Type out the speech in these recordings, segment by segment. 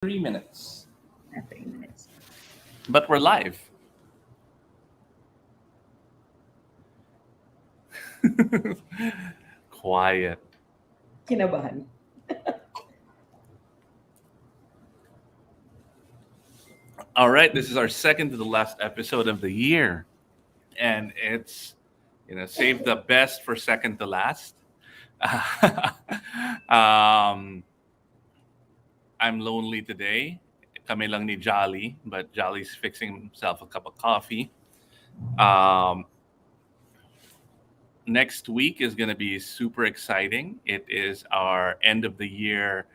3 minutes. 3 minutes. But we're live. Quiet. Kinabahan. All right, this is our second to the last episode of the year. And it's, save the best for second to last. um, I'm lonely today. Kami lang ni Jolly, but Jolly's fixing himself a cup of coffee. Next week is going to be super exciting. It is our end of the year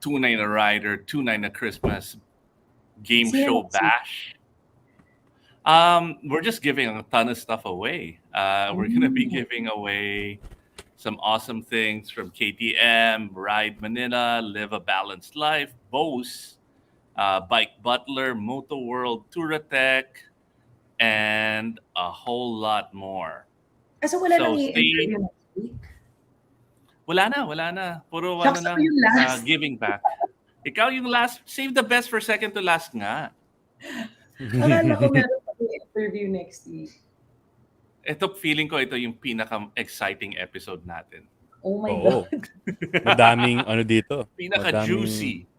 Tunay na Rider, Tunay na Christmas game show bash. We're just giving a ton of stuff away. We're going to be giving away some awesome things from KTM, Ride Manila, Live a Balanced Life, Bose, Bike Butler, Moto World, Touratech, and a whole lot more. So wala nang stay. i-interview next week? Wala na. Puro Shucks, lang, yung last. giving back. Ikaw yung last. Save the best for second to last nga. Akala ko meron pa i-interview next week. Ito, feeling ko ito yung pinaka-exciting episode natin. Oh my God. Madaming dito. Pinaka-juicy.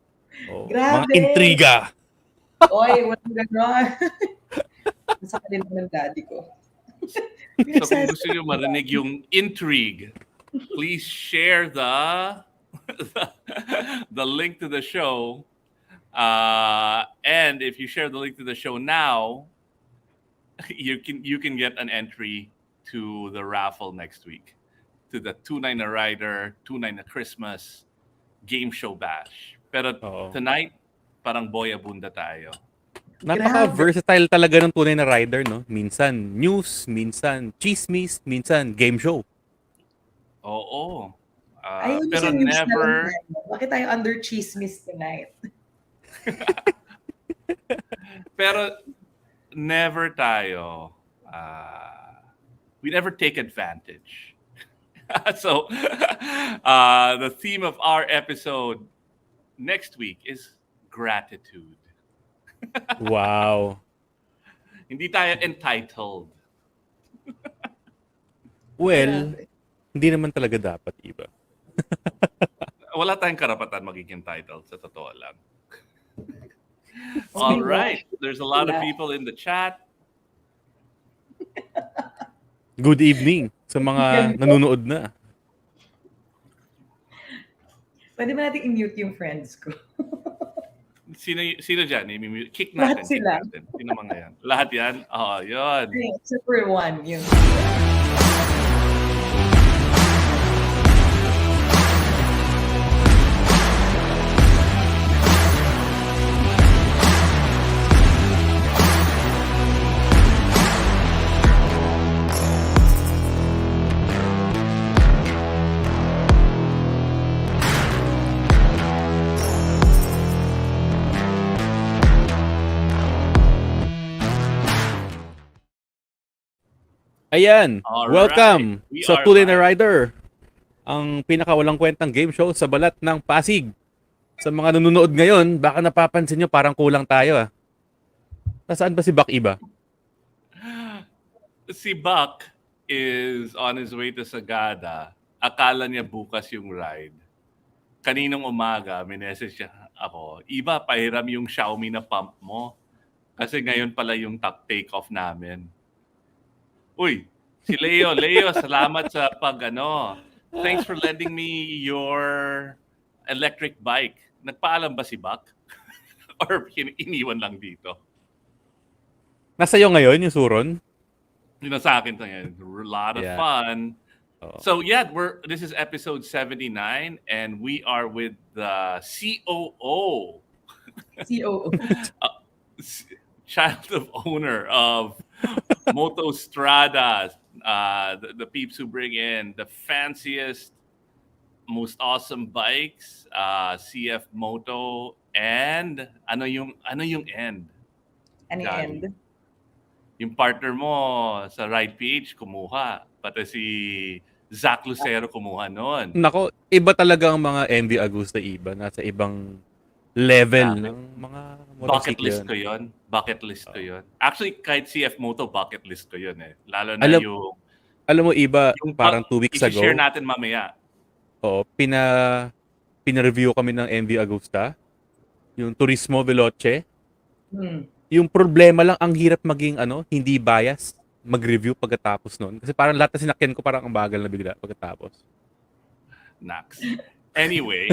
Grabe. Mga intriga. Oy, walang gano'n. Nasa kanila ng daddy ko. So kung gusto nyo marinig yung intrigue, please share the link to the show. And if you share the link to the show now, you can get an entry to the raffle next week, to the Tunay na Rider, Tunay na Christmas game show bash. Pero tonight, parang boya bunda tayo. Napaka-versatile talaga ng Tunay na Rider, no? Minsan news, minsan chismis, minsan game show. Oo. Pero never... Bakit tayo under chismis tonight? Pero never tayo. We never take advantage. So, the theme of our episode next week is gratitude. Wow. Hindi tayo entitled. Well, hindi naman talaga dapat, Ibba. Wala tayong karapatan maging entitled, sa totoo lang. All right. There's a lot of people in the chat. Good evening sa mga nanonood na. Pwede ba natin i-mute yung friends ko? Sino dyan? Kick natin. Lahat sila. Sino mga yan? Lahat yan? Oo, yun. Except for one. Yun. Ayan, welcome sa Tunay na live. Rider, ang pinakawalang kwentang game show sa balat ng Pasig. Sa mga nanonood ngayon, baka napapansin nyo parang kulang tayo. Nasaan ba si Bak Ibba? Si Buck is on his way to Sagada. Akala niya bukas yung ride. Kaninong umaga, minessage siya ako, Iba, pahiram yung Xiaomi na pump mo. Kasi ngayon pala yung take-off namin. Uy, si Leo, salamat sa Thanks for lending me your electric bike. Nagpaalam ba si Buck? Or iniwan lang dito? Nasa iyo ngayon yung suron? Yun sa akin to ngayon. A lot of fun. So this is episode 79 and we are with the COO. COO. Child of owner of Moto Strada, the peeps who bring in the fanciest, most awesome bikes, CF Moto, and ano yung end? Ano yung end? Yung partner mo sa Ride PH kumuha, pati si Zach Lucero kumuha noon. Nako, iba talaga ang mga MV Agusta Ibba. Nasa ibang level Grabe. ng mga Bucket motorsiklo list yun. ko yun. Bucket list ko yun. Actually, kahit CF Moto, bucket list ko yun eh. Lalo na Alam, yung alam mo, iba, yung parang 2 weeks i-share ago, natin mamaya. oo, pina-review kami ng MV Agusta, yung Turismo Veloce. Hmm. Yung problema lang, ang hirap maging hindi bias mag-review pagkatapos nun. Kasi parang lahat na sinakyan ko parang ang bagal na bigla pagkatapos. Nax. Anyway,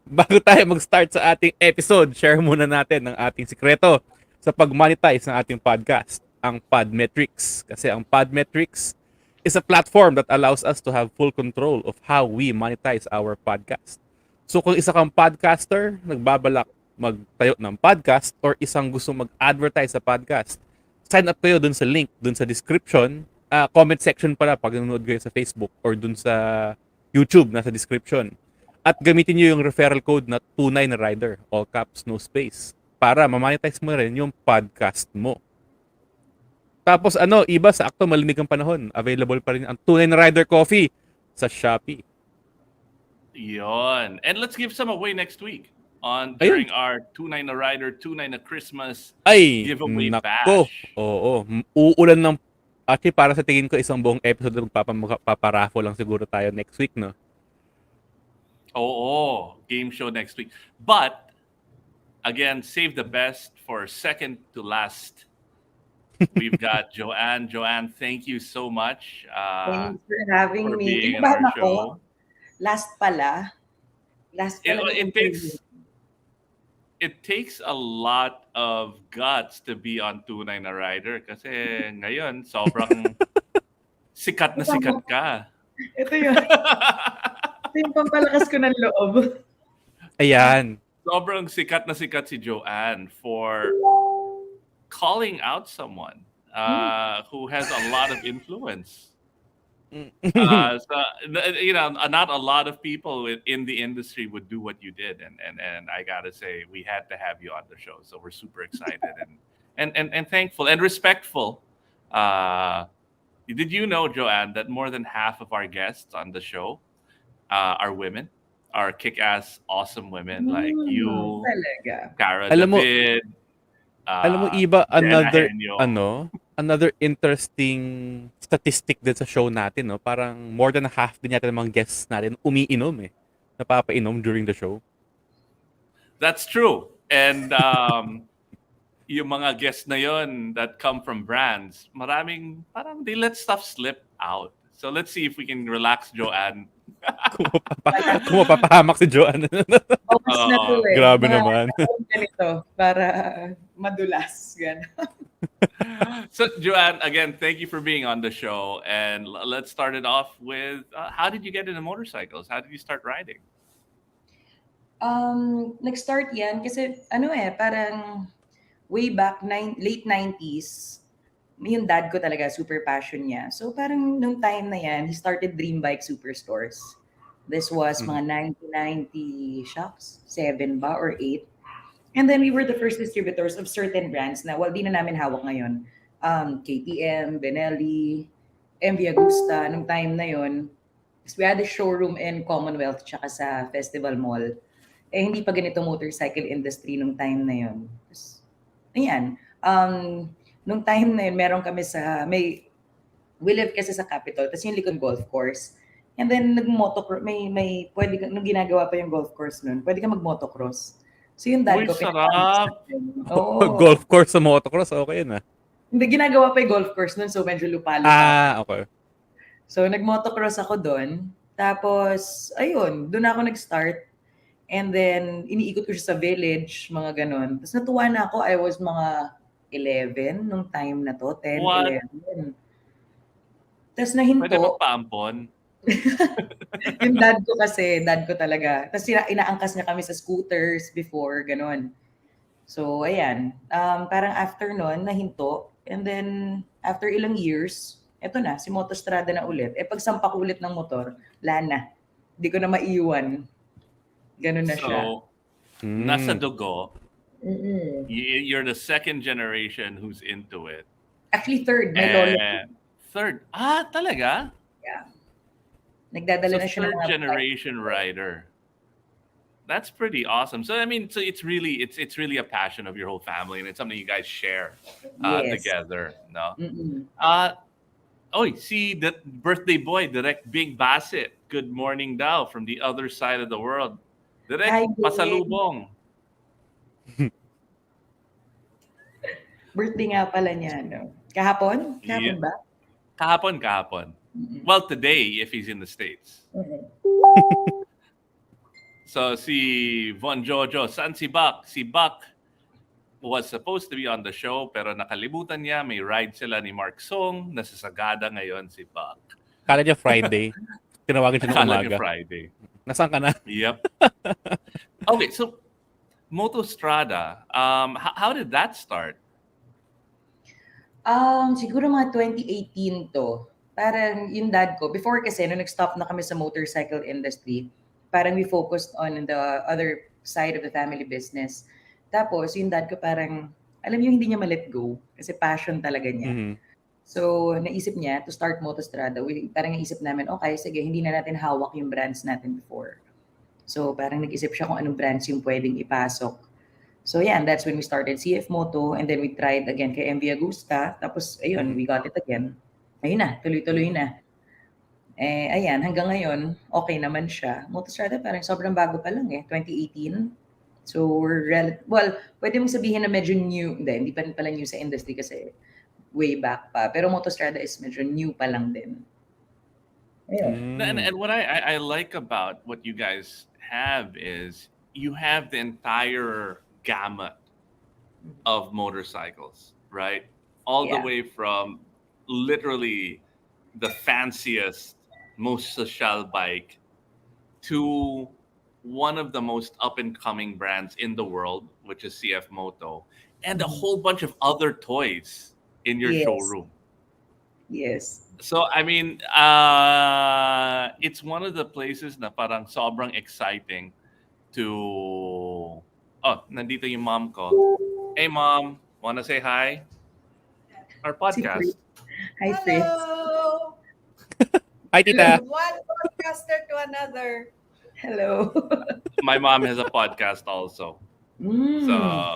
Bago tayo mag-start sa ating episode, share muna natin ang ating sikreto sa pag-monetize ng ating podcast, ang Podmetrics. Kasi ang Podmetrics is a platform that allows us to have full control of how we monetize our podcast. So kung isa kang podcaster, nagbabalak magtayo ng podcast or isang gusto mag-advertise sa podcast, sign up kayo dun sa link, dun sa description, comment section pala pag nanonood kayo sa Facebook or dun sa YouTube, nasa description. At gamitin nyo yung referral code na Tunay na Rider, all caps, no space, para mamonetize mo rin yung podcast mo. Tapos iba sa akto malamig ang panahon, available pa rin ang Tunay na Rider Coffee sa Shopee. yon. And let's give some away next week during Ayun. our Tunay na Rider, Tunay na Christmas Ay, giveaway nako. bash. Oo, uulan ng actually para sa tingin ko isang buong episode na magpaparaffle lang siguro tayo next week, no? Oo, game show next week. But again, save the best for second to last. We've got Joanne. Joanne, thank you so much Thanks for having for me. being on Kinabahan our ako. show. Last pala. Last pala. It takes a lot of guts to be on Tunay na Rider kasi ngayon sobrang sikat na sikat ka. Ito yun. Ito yung pampalakas ko ng loob. Ayan. Sobrang sikat na sikat si Joanne for calling out someone who has a lot of influence. So, not a lot of people in the industry would do what you did, and I gotta say, we had to have you on the show, so we're super excited and thankful and respectful. Did you know, Joanne, that more than half of our guests on the show are women, are kick-ass, awesome women like you, Talaga. Cara Alam mo- David. Alam mo, Iba, Jenna Henyo. another interesting statistic din sa show natin, no? Parang more than half din yata ng mga guests natin umiinom eh. Napapainom during the show. That's true. And yung mga guests na yon that come from brands, maraming parang they let stuff slip out. So let's see if we can relax Joanne. Kung mapapahamak si Joanne. Focus na to eh. Grabe Mga naman. ganito para madulas. Gano'n. So Joanne, again, thank you for being on the show. And let's start it off with how did you get into motorcycles? How did you start riding? Nag-start yan kasi parang way back late 90s, yung dad ko talaga super passion niya. So parang nung time na yan, he started Dream Bike Superstores. This was mga 1990 shocks, 7 ba or 8. And then we were the first distributors of certain brands na di na namin hawak ngayon. KTM, Benelli, MV Agusta, nung time na yon. We had a showroom in Commonwealth tsaka sa Festival Mall. Hindi pa ganito motorcycle industry nung time na yon. Ayan. Nung time na yun, meron kami we live kasi sa Capitol, tapos yung Likon Golf Course. And then nag-motocross, pwede nung ginagawa pa yung golf course nun, pwede ka mag-motocross. So yung dad Uy, ko, sarap! Oo. Golf course sa motocross, okay na. Hindi, ginagawa pa yung golf course nun, so medyo lupalo. Okay. So nag-motocross ako doon. Tapos, ayun, doon ako nag-start. And then, iniikot ko siya sa village, mga ganon. Tapos natuwa na ako, I was mga 11 nung time na to, 10, What? 11. Tapos nahinto. Pwede magpaampon. Yung dad ko talaga. Tapos inaangkas niya kami sa scooters before, ganon. So, ayan. Parang after nun, nahinto. And then, after ilang years, eto na, si Motostrada na ulit. Pagsampa ko ulit ng motor, wala na. Hindi ko na maiiwan. Ganun na siya. So, nasa dugo, Mm-mm. you're the second generation who's into it. Actually, third. May lolo. Third? Talaga? Yeah. Nagdadala So na siya ng third mga generation rider. That's pretty awesome. So I mean, so it's really a passion of your whole family, and it's something you guys share Yes. together. No. Mm-mm. Uh oh, see the birthday boy, Direct Big Bassett. Good morning, daw from the other side of the world. Direct Hi, Big. pasalubong. Birthday nga pala niya, no? Kahapon? Yeah, Kahapon ba? kahapon. Mm-mm. Well, today if he's in the States. Mm-mm. So si Von Jojo, saan si Buck? Si Buck was supposed to be on the show pero nakalimutan niya. May ride sila ni Mark Song. Nasa Sagada ngayon si Buck. Kala niya Friday. Tinawagan siya ng Akala niya umaga. Friday. Nasaan ka na? Yep. Okay, so Motostrada, how did that start? Siguro mga 2018 to. Parang yung dad ko, before kasi, nung nag-stop na kami sa motorcycle industry, parang we focused on the other side of the family business. Tapos, yung dad ko parang, alam niyo, hindi niya ma-let go. Kasi passion talaga niya. Mhm. So, naisip niya to start Motostrada. Parang naisip namin, okay, sige, hindi na natin hawak yung brands natin before. So, parang nag-isip siya kung anong brands yung pwedeng ipasok. So, yeah, and that's when we started CF Moto, and then we tried again kay MV Agusta. Tapos, ayun, Mhm. we got it again. Ayun na, tuloy-tuloy na. Eh, ayan, hanggang ngayon, okay naman siya. Motostrada parang sobrang bago pa lang 2018. So, well, pwede mong sabihin na medyo new. Hindi pa rin pala new sa industry kasi way back pa. Pero Motostrada is medyo new pa lang din. Ayun. Mm. And what I like about what you guys have is you have the entire gamut of motorcycles, right? All the Yeah. way from literally the fanciest, most social bike to one of the most up and coming brands in the world, which is CF Moto, and a Mhm. whole bunch of other toys in your Yes. showroom. Yes. So I mean, it's one of the places na parang sobrang exciting to. Oh, nandito yung mom ko. Hey mom, wanna say hi? Our Si Fritz. podcast. Hi, Fritz. Hello. Hi, tita. From one podcaster to another. Hello. My mom has a podcast also. So, Mm.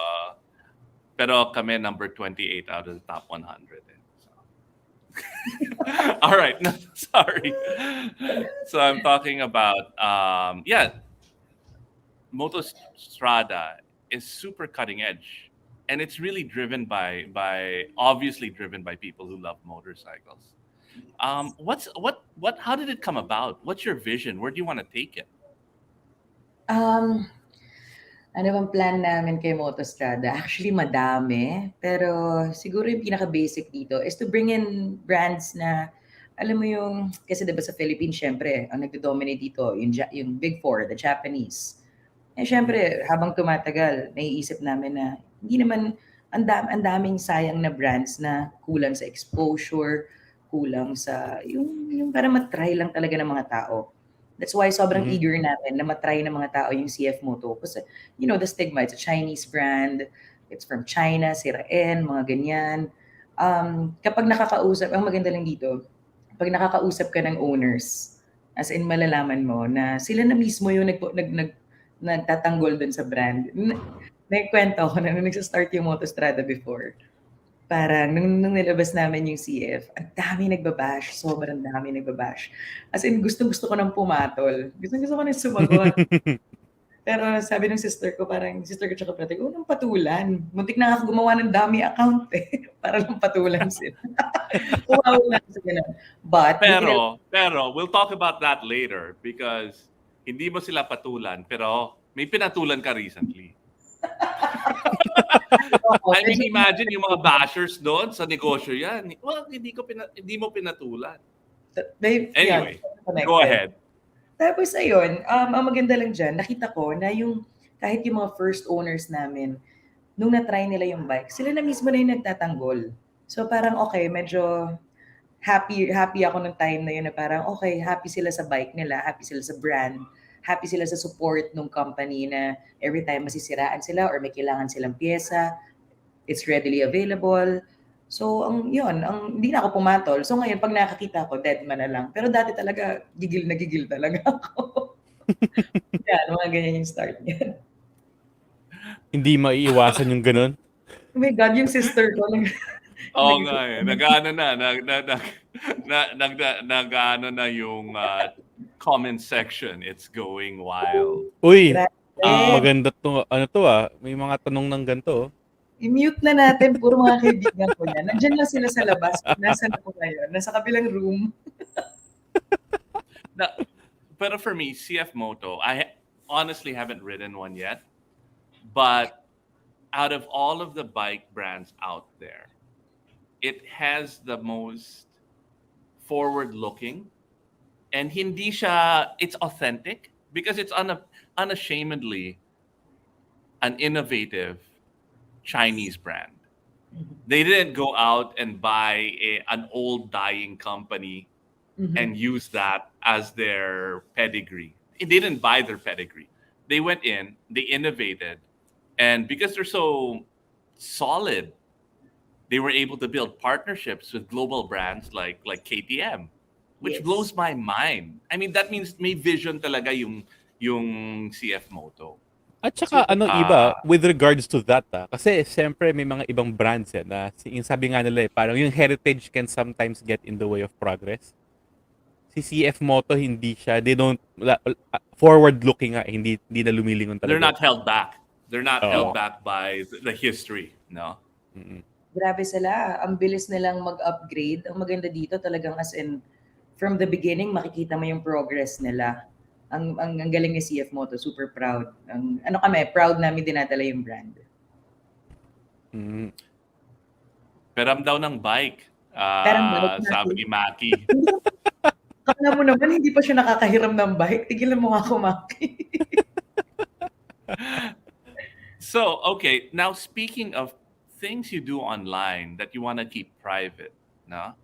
pero kami number 28 out of the top 100. So. All right, no, sorry. So I'm talking about Motostrada is super cutting edge, and it's really driven by obviously driven by people who love motorcycles. What how did it come about? What's your vision? Where do you want to take it? Um, Ano bang plan namin kay Motostrada? Actually, madami. Pero siguro yung pinaka-basic dito is to bring in brands na, alam mo yung, kasi diba sa Philippines, syempre, ang nagdo-dominate dito, yung Big Four, the Japanese. Eh, syempre, habang tumatagal, naiisip namin na hindi naman, ang daming sayang na brands na kulang sa exposure, kulang sa, yung para matry lang talaga ng mga tao. That's why sobrang Mhm. eager natin na matry ng mga tao yung CF Moto. Kasi, the stigma, it's a Chinese brand, it's from China, sirain, mga ganyan. Kapag nakakausap, ang maganda lang dito, pag nakakausap ka ng owners, as in malalaman mo na sila na mismo yung nagtatanggol dun sa brand. Nagkwento ako na nung nagsa-start yung Motostrada before. Parang nung nilabas namin yung CF, ang dami nagbabash, sobrang dami nagbabash. As in, gustong-gusto ko ng pumatol. Gustong-gusto ko ng sumagot. Pero sabi ng sister ko, parang sister ko tsaka brother ko, nang patulan. Muntik na ako gumawa ng dummy account para lang patulan sila. Wow lang sa ganun. But, Pero we'll talk about that later because hindi mo sila patulan pero may pinatulan ka recently. I mean, imagine yung mga bashers doon sa negosyo yan. Well, hindi mo pinatulan. Anyway, go ahead. Tapos ayun, ang maganda lang dyan, nakita ko na kahit yung mga first owners namin, nung na-try nila yung bike, sila na mismo na yung nagtatanggol. So parang okay, medyo happy ako nung time na yun na parang okay, happy sila sa bike nila, happy sila sa brand, happy sila sa support ng company na every time masisiraan sila or may kailangan silang pyesa, it's readily available. So, hindi na ako pumatol. So, ngayon, pag nakakita ko, dead man na lang. Pero dati talaga, gigil na gigil talaga ako. Yan, mga ganyan yung start niya. Hindi maiiwasan yung ganun. Oh my God, yung sister ko, Oo nga eh. Nag-ano na, nag-ano na yung comment section. It's going wild. Uy, grabe. maganda to. Ano to may mga tanong ng ganito. I-mute na natin, puro mga kaibigan ko niya. Nandiyan lang sila sa labas. Nasaan ako ngayon? Nasa kabilang room. Na, but for me, CF Moto, honestly haven't ridden one yet. But out of all of the bike brands out there, it has the most forward-looking, and hindi siya, it's authentic because it's unashamedly an innovative Chinese brand. They didn't go out and buy an old dying company and use that as their pedigree. They didn't buy their pedigree. They went in, they innovated, and because they're so solid, they were able to build partnerships with global brands like KTM, which Yes. blows my mind. I mean, that means may vision talaga yung CF Moto. At saka Ah. iba, with regards to that kasi siyempre may mga ibang brands na yung sabi nga nila parang yung heritage can sometimes get in the way of progress. Si CF Moto hindi siya, they don't forward looking hindi na lumilingon talaga. They're not held back. They're not Oo. held back by the history, no? Grabe sila. Ang bilis nilang mag-upgrade. Ang maganda dito talagang as in, from the beginning, makikita mo yung progress nila. Ang galing ni CF Moto, super proud. Proud namin dinadala yung brand. Peram daw ng bike. Peram bike, Sabi ni Maki. Kala mo naman, hindi pa siya nakakahiram ng bike. Tigilan mo nga ako, Maki. So, okay, now speaking of things you do online that you want to keep private, no?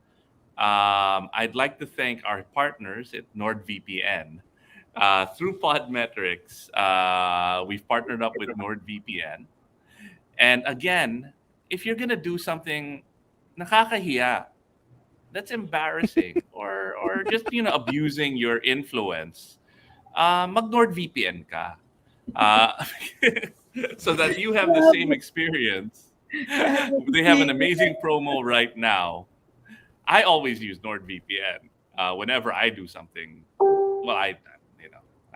I'd like to thank our partners at NordVPN. Through Podmetrics, we've partnered up with NordVPN. And again, if you're going to do something nakakahiya, that's embarrassing, or just, abusing your influence, mag-NordVPN ka. So that you have the same experience. They have an amazing promo right now. I always use NordVPN whenever I do something. Well, I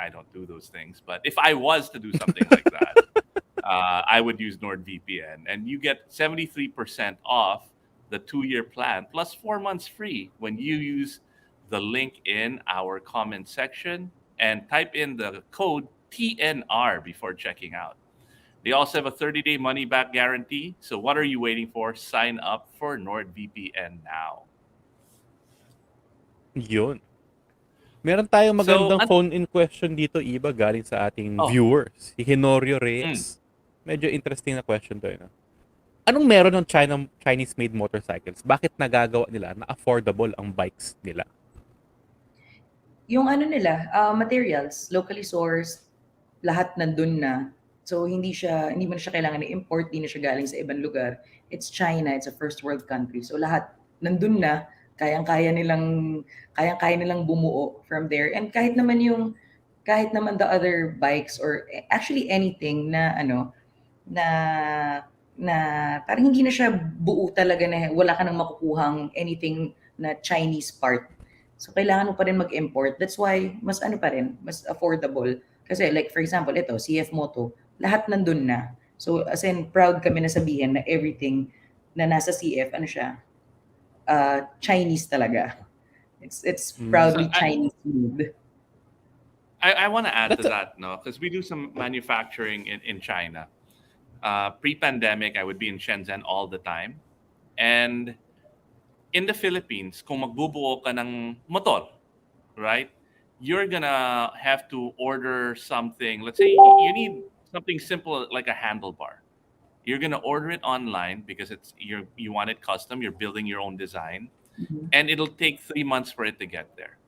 don't do those things, but if I was to do something like that, I would use NordVPN, and you get 73% off the 2-year plan plus 4 months free when you use the link in our comment section and type in the code TNR before checking out. They also have a 30-day money-back guarantee. So what are you waiting for? Sign up for NordVPN now. Yun. Meron tayong magandang phone-in question dito, Iba, galing sa ating viewers. Si Henorio Reyes. Medyo interesting na question to. Anong meron ng Chinese-made motorcycles? Bakit nagagawa nila na affordable ang bikes nila? Yung nila, materials, locally sourced, lahat nandun na. So hindi mo na siya kailangan i-import, hindi na siya galing sa ibang lugar. It's China, it's a first world country. So lahat nandun na, kayang-kaya nilang bumuo from there. And kahit naman the other bikes or actually anything na parang hindi na siya buo talaga na wala ka nang makukuhang anything na Chinese part. So kailangan mo pa rin mag-import. That's why mas mas affordable. Kasi like for example, ito, CF Moto, lahat nandun na. So as in, proud kami na sabihin na everything na nasa CF, Chinese talaga. It's proudly Chinese food. I want to add to that, no? Because we do some manufacturing in China. Pre-pandemic, I would be in Shenzhen all the time. And in the Philippines, kung magbubuo ka ng motor, right? You're gonna have to order something. Let's say you need something simple like a handlebar. You're gonna order it online because you want it custom. You're building your own design, and it'll take 3 months for it to get there.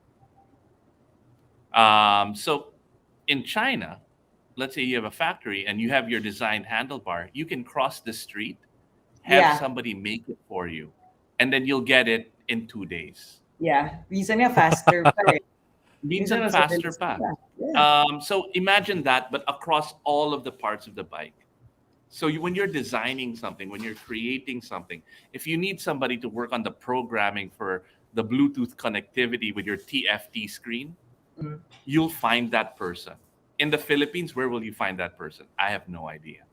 So in China, let's say you have a factory and you have your designed handlebar, you can cross the street, have somebody make it for you, and then you'll get it in 2 days. Yeah, minsan nga faster pa eh. Minsan faster pa. Yeah. So imagine that, but across all of the parts of the bike. So when you're designing something, when you're creating something, if you need somebody to work on the programming for the Bluetooth connectivity with your TFT screen, Mm. you'll find that person. In the Philippines, where will you find that person? I have no idea.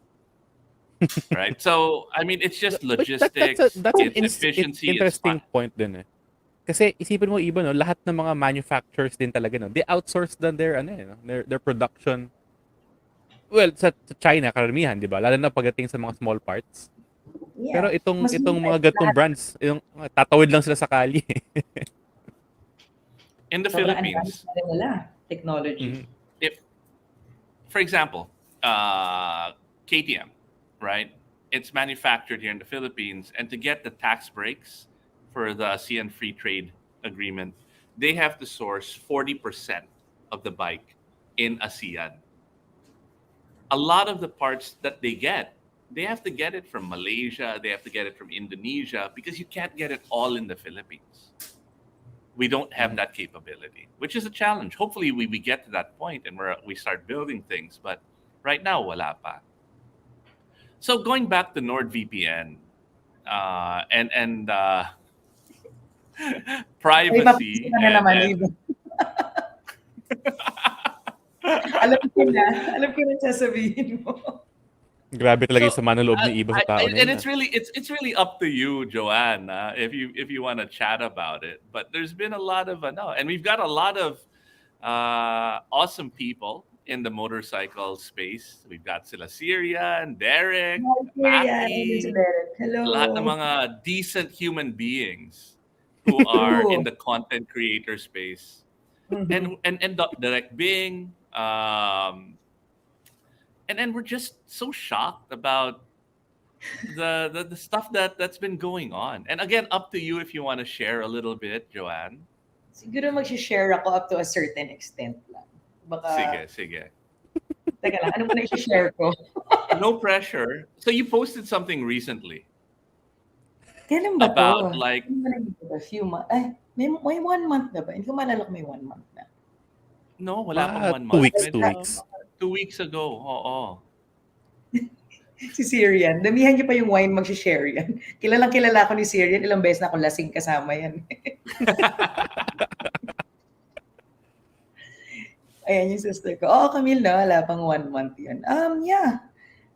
Right? So, I mean, it's just But logistics, that's an it's efficiency, it's fun. interesting point din eh. Kasi isipin mo iba no, lahat ng mga manufacturers din talaga no, they outsource dan their ano eh, no, their production. Well, sa China karamihan, 'di ba? Lalo na pagdating sa mga small parts. Pero Yeah. Mas itong mga mura ganitong lahat. brands, yung tatawid lang sila sa kalye. In the Sobrang advanced Philippines, na rin nila. Technology. Mhm. if, for example, KTM, right? It's manufactured here in the Philippines, and to get the tax breaks for the ASEAN Free Trade Agreement, they have to source 40% of the bike in ASEAN. A lot of the parts that they have to get it from Malaysia, they have to get it from Indonesia, because you can't get it all in the Philippines. We don't have that capability, which is a challenge. Hopefully, we get to that point and we start building things. But right now, wala pa. So going back to NordVPN and May privacy papasin ka na naman, and Iba. Alam ko na sasabihin mo. Grabe talaga yung so sama ng loob ni Iba sa tao na and yun. it's really up to you, Joanne, if you want to chat about it. But there's been a lot of no, and we've got a lot of awesome people in the motorcycle space. We've got sila Syrian, Derek, Nigeria, ayun si Mackie, Derek. Hello. lahat ng mga decent human beings who are in True. the content creator space. Mhm. And Direct Bing, and then we're just so shocked about the stuff that's been going on. And again, up to you if you want to share a little bit, Joanne. Siguro mag-share ako up to a certain extent lang. Baka, Sige. teka lang, ano mo na i-share ko? No pressure. So you posted something recently Kailan ba to? about like Ano ba nandito ba? Few months? Ay, may 1 month na ba? Hindi ko maalala kung may 1 month na. no, wala pang 1 2 month. weeks, 2 Medyo weeks. 2 weeks ago. Oo. Si Syrian. Damihan niyo pa yung wine mag-share yan. Kilalang kilala ko ni Syrian. Ilang beses na akong lasing kasama yan. Ayan yung sister ko. Oo, Camille na. Wala pang 1 month yun. Yeah.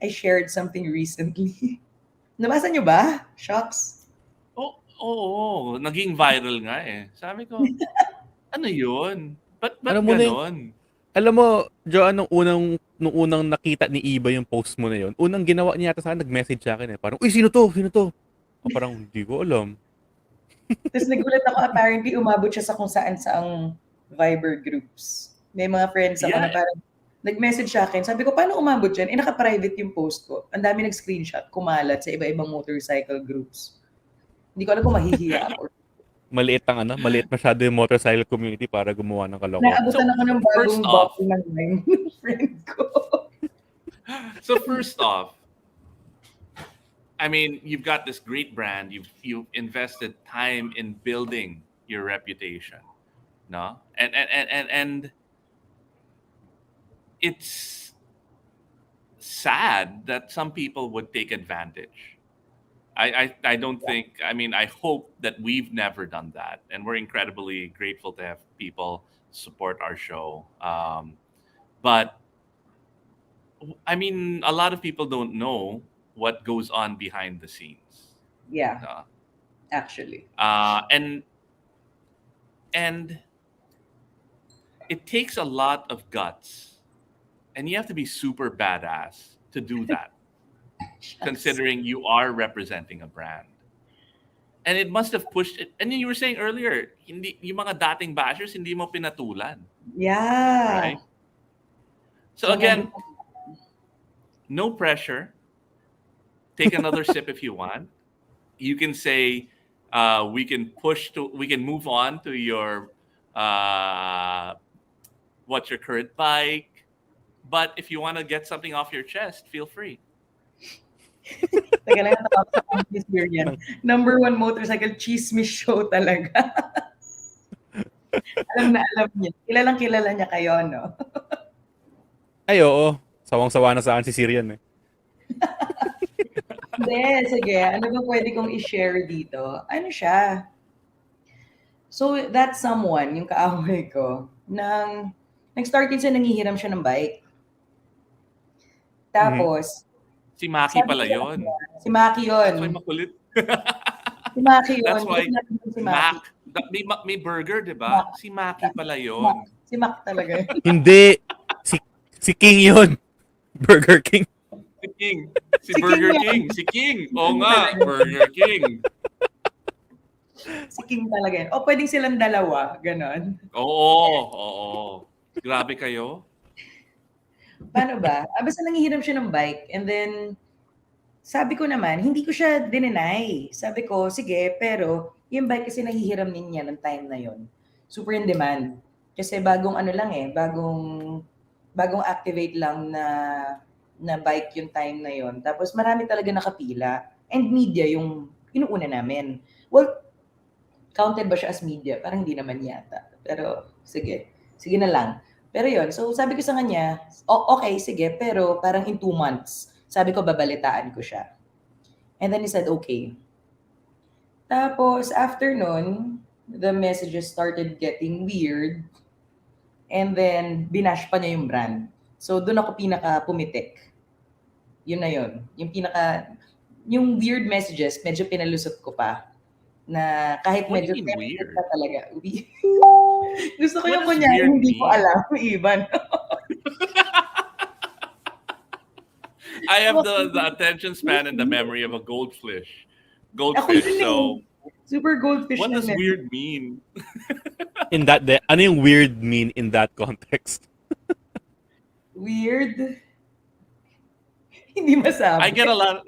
I shared something recently. Nabasa niyo ba? Shocks. Oo, naging viral nga eh. Sabi ko, ano yun? Ba't Ano mo na yung- ganon? Alam mo, Joanne, nung unang nakita ni Iba yung post mo na yun, unang ginawa niya yata sa akin, nag-message sa akin eh. Parang, uy, sino to? Sino to? O parang, hindi ko alam. Tapos nagulat ako, apparently umabot siya sa kung saan saang Viber groups. May mga friends ako Yeah. na parang nag-message sa akin. Sabi ko, paano umabot dyan? Naka-private yung post ko. Ang dami nag-screenshot, kumalat sa iba-ibang motorcycle groups. Hindi ko alam kung mahihiya ako. Maliit masyado yung motorcycle community para gumawa ng kalokohan. Naabutan ako ng bagong first off- bottle ng wine ng friend ko. So first off, I mean, you've got this great brand. You've invested time in building your reputation, no? And it's sad that some people would take advantage. I don't think. I mean, I hope that we've never done that, and we're incredibly grateful to have people support our show. But I mean, a lot of people don't know what goes on behind the scenes. Yeah, Uh, actually. and it takes a lot of guts, and you have to be super badass to do that, considering you are representing a brand. And it must have pushed it. And you were saying earlier, hindi yung mga dating bashers hindi mo pinatulan, Yeah. right? So again, no pressure. Take another sip if you want. You can say, we can move on to your what's your current bike. But if you want to get something off your chest, feel free. Teka lang, natapos ako ng Syrian. Number 1 motorcycle chismis show talaga. Alam na alam niya. Kilalang kilala niya kayo, no? Ay, oo. Sawang-sawa na sa akin si Syrian eh. Hindi, sige. Ano bang pwede kong i-share dito? Ano siya? So, that someone, yung kaaway ko, nag-start yun siya, nangihiram siya ng bike. Mhm. Tapos, Si Maki sabi ko pala sa yon. kanya, si Maki yun. That's why makulit. Si Maki yun. That's Gusto why natin yung si Maki. Mac. May burger, di ba? Mac. Si Maki pala Si yon. Mac. Si Mac talaga yun. Hindi. Si King yun. Burger King. Si King. Si Si King Burger yan. King. Si King. Oo nga, Burger King. Si King talaga yun. O pwedeng silang dalawa. Ganon. Oo. Grabe kayo. Paano ba? Basta nangihiram siya ng bike. And then, sabi ko naman, hindi ko siya dinenay. Sabi ko, sige, pero yung bike kasi nahihiram din niya ng time na yon. Super in demand. Kasi bagong ano lang eh, bagong activate lang na bike yung time na yon. Tapos marami talaga nakapila. And media yung inuuna namin. Well, counted ba siya as media? Parang hindi naman yata. Pero sige. Sige na lang. Pero yon, so sabi ko sa kanya, okay, sige, pero parang in 2 months. Sabi ko, babalitaan ko siya. And then he said, okay. Tapos, after nun, the messages started getting weird. And then, binash pa niya yung brand. So, doon ako pinaka pumitik. Yun na yun. Yung weird messages, medyo pinalusot ko pa. Na kahit What do medyo you mean tempted weird? pa talaga. Gusto ko What yung does kunyari, weird hindi ko mean? alam, Iban. I have the attention span and the memory of a goldfish. Ako Goldfish. yun eh. So, Super goldfish what na does weird mean? Ano yung weird mean in that context? Weird? Hindi I masabi. get a lot.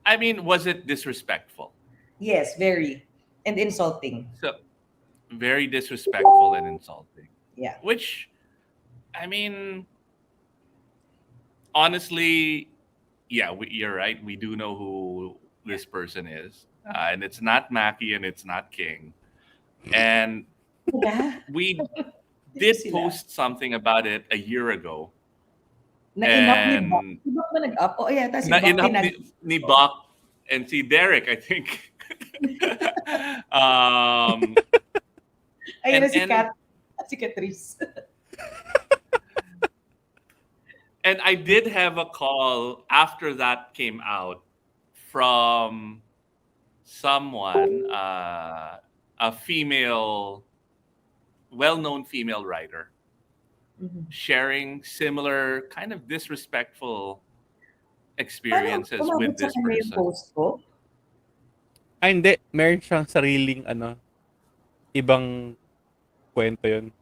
I mean, was it disrespectful? Yes, very. And insulting. So, very disrespectful and insulting. Yeah. Which, I mean, honestly, yeah, you're right. We do know who this person is. And it's not Mackie and it's not King. And Diba? we Dito did sila. post something about it a year ago. Na-in-up ni Bak. And Si Bak ba nag-up? O yata si na Bak inap din ni Buck and si Derek, I think. um, Ayun na si and- Kat. At si Catrice. And I did have a call after that came out from someone, a female, well-known female writer, sharing similar kind of disrespectful experiences Paano with umabot sa this kanya yung person. post ko? Ay, hindi. Meron siyang sariling, ibang kwento yun.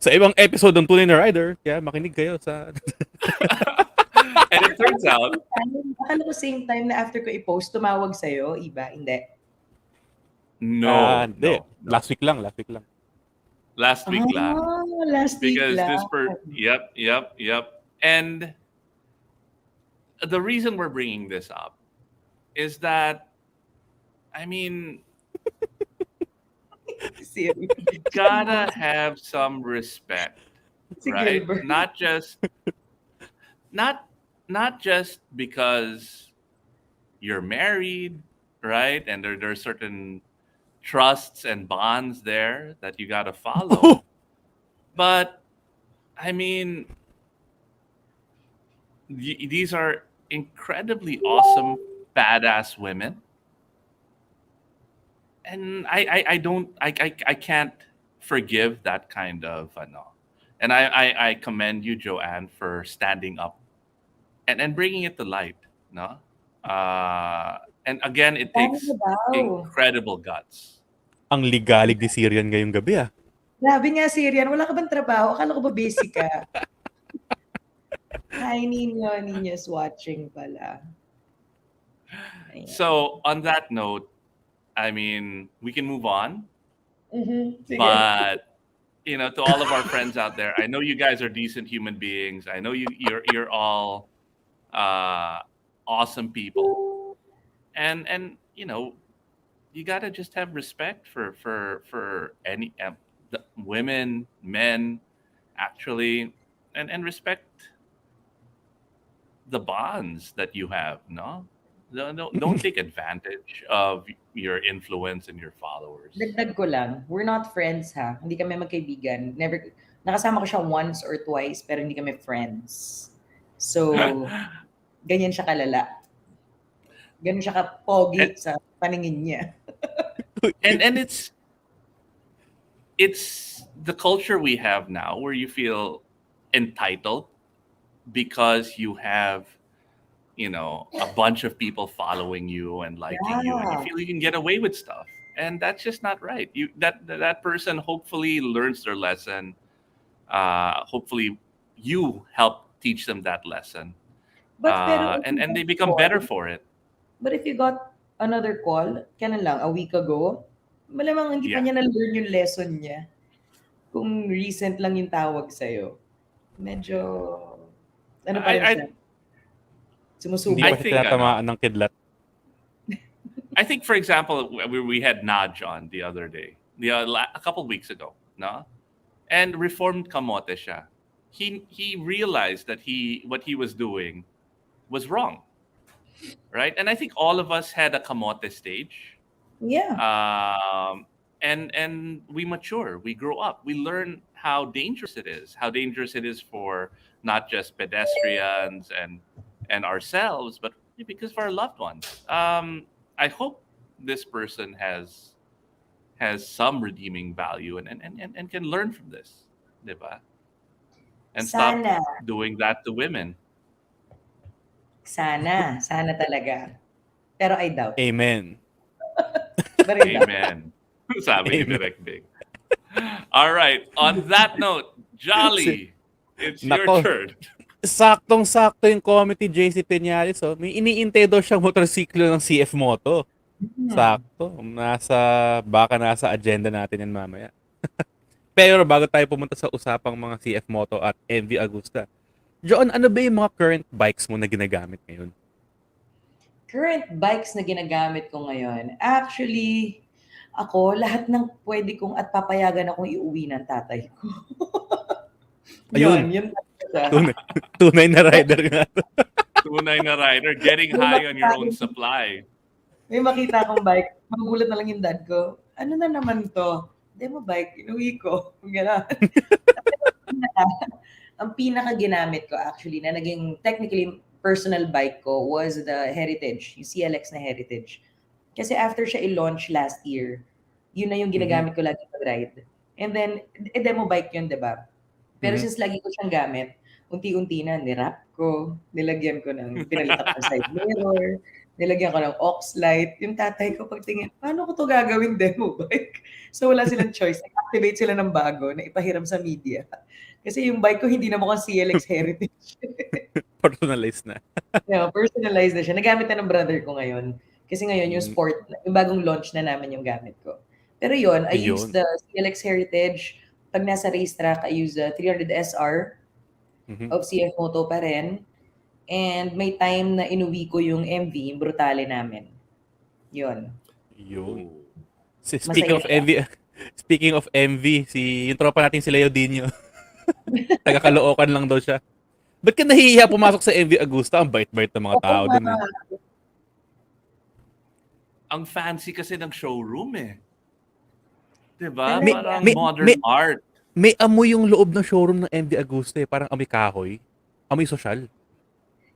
Sa ibang episode ng Tunay na Rider, kaya makinig kayo sa... And it turns out, Akala ko same time na after ko i-post, tumawag sa'yo, Iba. Hindi. no, Hindi. no. Last week lang. Last week lang. Last week Because lang. yep. And the reason we're bringing this up is that, I mean, Seriously. you gotta have some respect, Si right? Gilbert. Not just because you're married, right? And there are certain trusts and bonds there that you gotta follow. But I mean, these are incredibly awesome, badass women. And I can't forgive that kind of and I commend you, Joanne, for standing up and bringing it to light, no? And again, it takes incredible guts. Ang ligalig ni Syrian ngayong gabi, Grabe nga, Syrian. Wala ka bang trabaho? Akala ko ba busy ka? Hi, Ninyo's watching pala. Ayan. So on that note, I mean, we can move on. Sige. But to all of our friends out there, I know you guys are decent human beings. I know you're all awesome people, and you gotta just have respect for any the women, men, actually, and respect the bonds that you have. No, don't take advantage of your influence and your followers. Dagdag ko lang, we're not friends ha. Hindi kami magkaibigan. Never, nakasama ko siya once or twice, pero hindi kami friends. So, ganyan siya kalala. Ganun siya and ka-pogi sa paningin niya. and it's the culture we have now where you feel entitled because you have, a bunch of people following you and liking you, and you Yeah. feel you can get away with stuff, and that's just not right. That person hopefully learns their lesson. Hopefully you help teach them that lesson, Pero if you and they got become call, better for it. but if you got another call, kailan lang, a week ago, malamang hindi pa Yeah. niya na-learn yung lesson niya. Kung recent lang yung tawag sa'yo. Medyo, ano pa rin I siya, Hindi I pa sumusubok. siya think tinatamaan ng kidlat. I think, for example, we had Naj on the other day, a couple weeks ago, no, and reformed kamote siya. He realized that what he was doing was wrong, right? And I think all of us had a kamote stage, Yeah. and we mature, we grow up, we learn how dangerous it is for not just pedestrians and ourselves, but because of our loved ones. I hope this person has some redeeming value and can learn from this, diba? And stop Sana. doing that to women. Sana. Sana talaga. Pero I doubt. Amen. But I doubt. Amen. Sabi ni Amen. Direk Big. All right. On that note, Jolly, it's your Nako. turn. Saktong-sakto yung committee JC Peñalis. Oh. May iniintay daw siyang motorsiklo ng CF Moto. Sakto. Baka nasa agenda natin yan mamaya. Pero bago tayo pumunta sa usapang mga CF Moto at MV Agusta, Joan, ano ba yung mga current bikes mo na ginagamit ngayon? Current bikes na ginagamit ko ngayon, actually, ako, lahat ng pwede kong at papayagan akong iuwi ng tatay ko. Ayun. Yun talaga. Tunay na rider nga. Tunay na rider, getting high on your own supply. May makita akong bike, magugulat na lang yung dad ko. Ano na naman to? Demo bike, inuwi ko. Gano'n. Ang pinaka ginamit ko actually na naging technically personal bike ko was the Heritage, yung CLX na Heritage. Kasi after siya i-launch last year, yun na yung ginagamit ko lagi pag-ride. And then, demo bike yun, di ba? Pero since lagi ko siyang gamit, unti-unti na, nirap ko, nilagyan ko ng, pinalitan ko ng side mirror, nilagyan ko ng aux light. Yung tatay ko pagtingin, paano ko to gagawin demo bike? So wala silang choice. Activate sila ng bago na ipahiram sa media. Kasi yung bike ko hindi na mukhang CLX Heritage. Personalized na. Personalized na siya. Nagamit na ng brother ko ngayon. Kasi ngayon yung sport, yung bagong launch na namin yung gamit ko. Pero yun, I use the CLX Heritage. Pag nasa racetrack, I use the 300 SR of CF Moto pa rin. And may time na inuwi ko yung MV, yung brutale namin. Yun. Speaking of MV, yung tropa natin si Leo Dino. Taga-Caloocan lang daw siya. Ba't ka nahihiya pumasok sa MV Agusta? Ang bait-bait ng mga tao dun eh. Ang fancy kasi ng showroom eh. Diba? May- Parang may- modern may- art. May amoy yung loob ng showroom ng MV Agusta eh. Parang amoy kahoy. Amoy sosyal.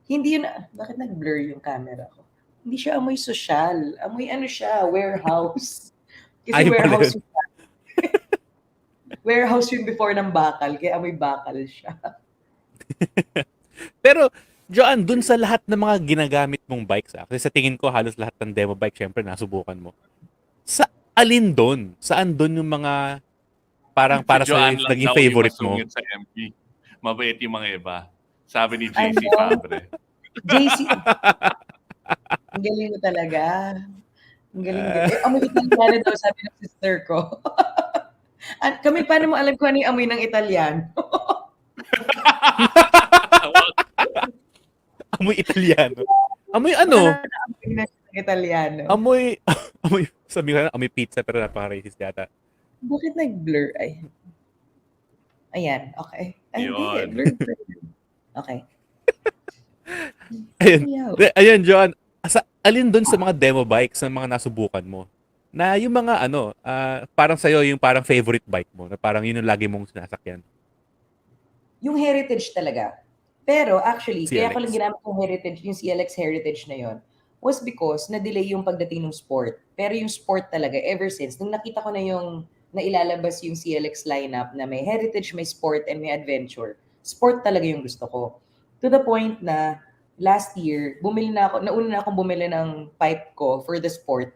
Hindi yun, bakit nag-blur yung camera ko? Hindi siya amoy social. Amoy ano siya, warehouse. Kasi Ay, warehouse pala. yun. Warehouse yun before ng bakal, kaya amoy bakal siya. Pero, Joan, dun sa lahat ng mga ginagamit mong bikes, kasi sa tingin ko halos lahat ng demo bike, syempre nasubukan mo. Sa alin dun? Saan dun yung mga parang para Si sa Joanne lang naging daw favorite yung mo? masungit sa MP. Mabait yung mga iba. Sabi ni Ano? JC Fabre. JC, ang galing mo talaga. Ang galing. Amoy Italiano daw sabi ng sister ko. Kami, paano mo alam kung ano yung amoy ng Italiano? Amoy Italiano. Amoy ano? Amoy ng Italiano. sabi ko na, amoy pizza pero napaka-racist yata. Bakit nag-blur? Ay. Ayan, okay. Ay, hindi. Yun. Blur. Okay. Ayun. Ayaw. Ayun, John. Alin doon sa mga demo bikes na mga nasubukan mo? Na yung mga parang sa'yo yung parang favorite bike mo, na parang yun yung lagi mong sinasakyan. Yung heritage talaga. Pero actually, kaya ko lang CLX. ginamit yung heritage, yung CLX heritage na yon was because na-delay yung pagdating ng sport. Pero yung sport talaga, ever since, nung nakita ko na yung nailalabas yung CLX lineup na may heritage, may sport, and may adventure, sport talaga yung gusto ko. To the point na last year, nauna na akong bumili ng pipe ko for the sport.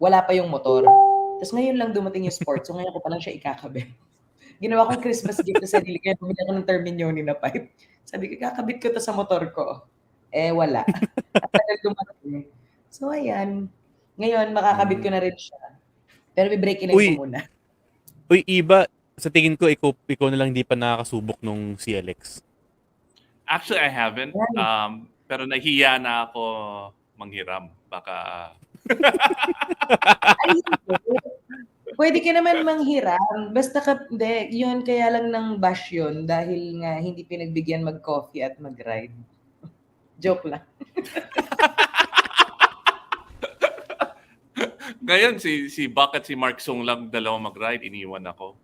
Wala pa yung motor. Tapos ngayon lang dumating yung sport, so ngayon ko pa lang siya ikakabit. Ginawa kong Christmas gift sa sarili kaya bumili ako ng Terminioni na pipe. Sabi ko, kakabit ko to sa motor ko. Eh, wala. At tagal dumating. So, ayan. Ngayon, makakabit ko na rin siya. Pero break in ko muna. Uy, Iba, sa tingin ko, ikaw na lang hindi pa nakakasubok nung CLX. Actually, I haven't. Pero nahiya na ako manghiram. Baka... Ay, pwede ka naman manghiram. Basta hindi, yun kaya lang ng bash yun dahil nga hindi pinagbigyan mag-coffee at mag-ride. Joke lang. Ngayon, si Buck at si Mark Song lang dalawa mag-ride. Iniwan ako.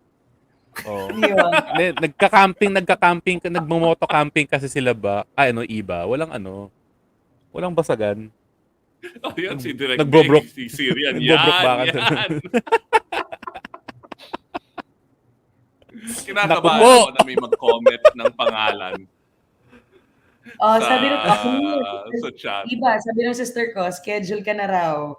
Oh. Yun. Nagka-camping, nagmo-moto camping kasi sila ba? Iba. Walang basagan. Oh, yan, si Direk Nagbobrok. Si Syrian. Nagbobrokbakan sila. Yan. Kinakabahan ako na may mag-comment ng pangalan. Oh, sabi ng sa chat. Iba, sabi ng sister ko, schedule ka na raw.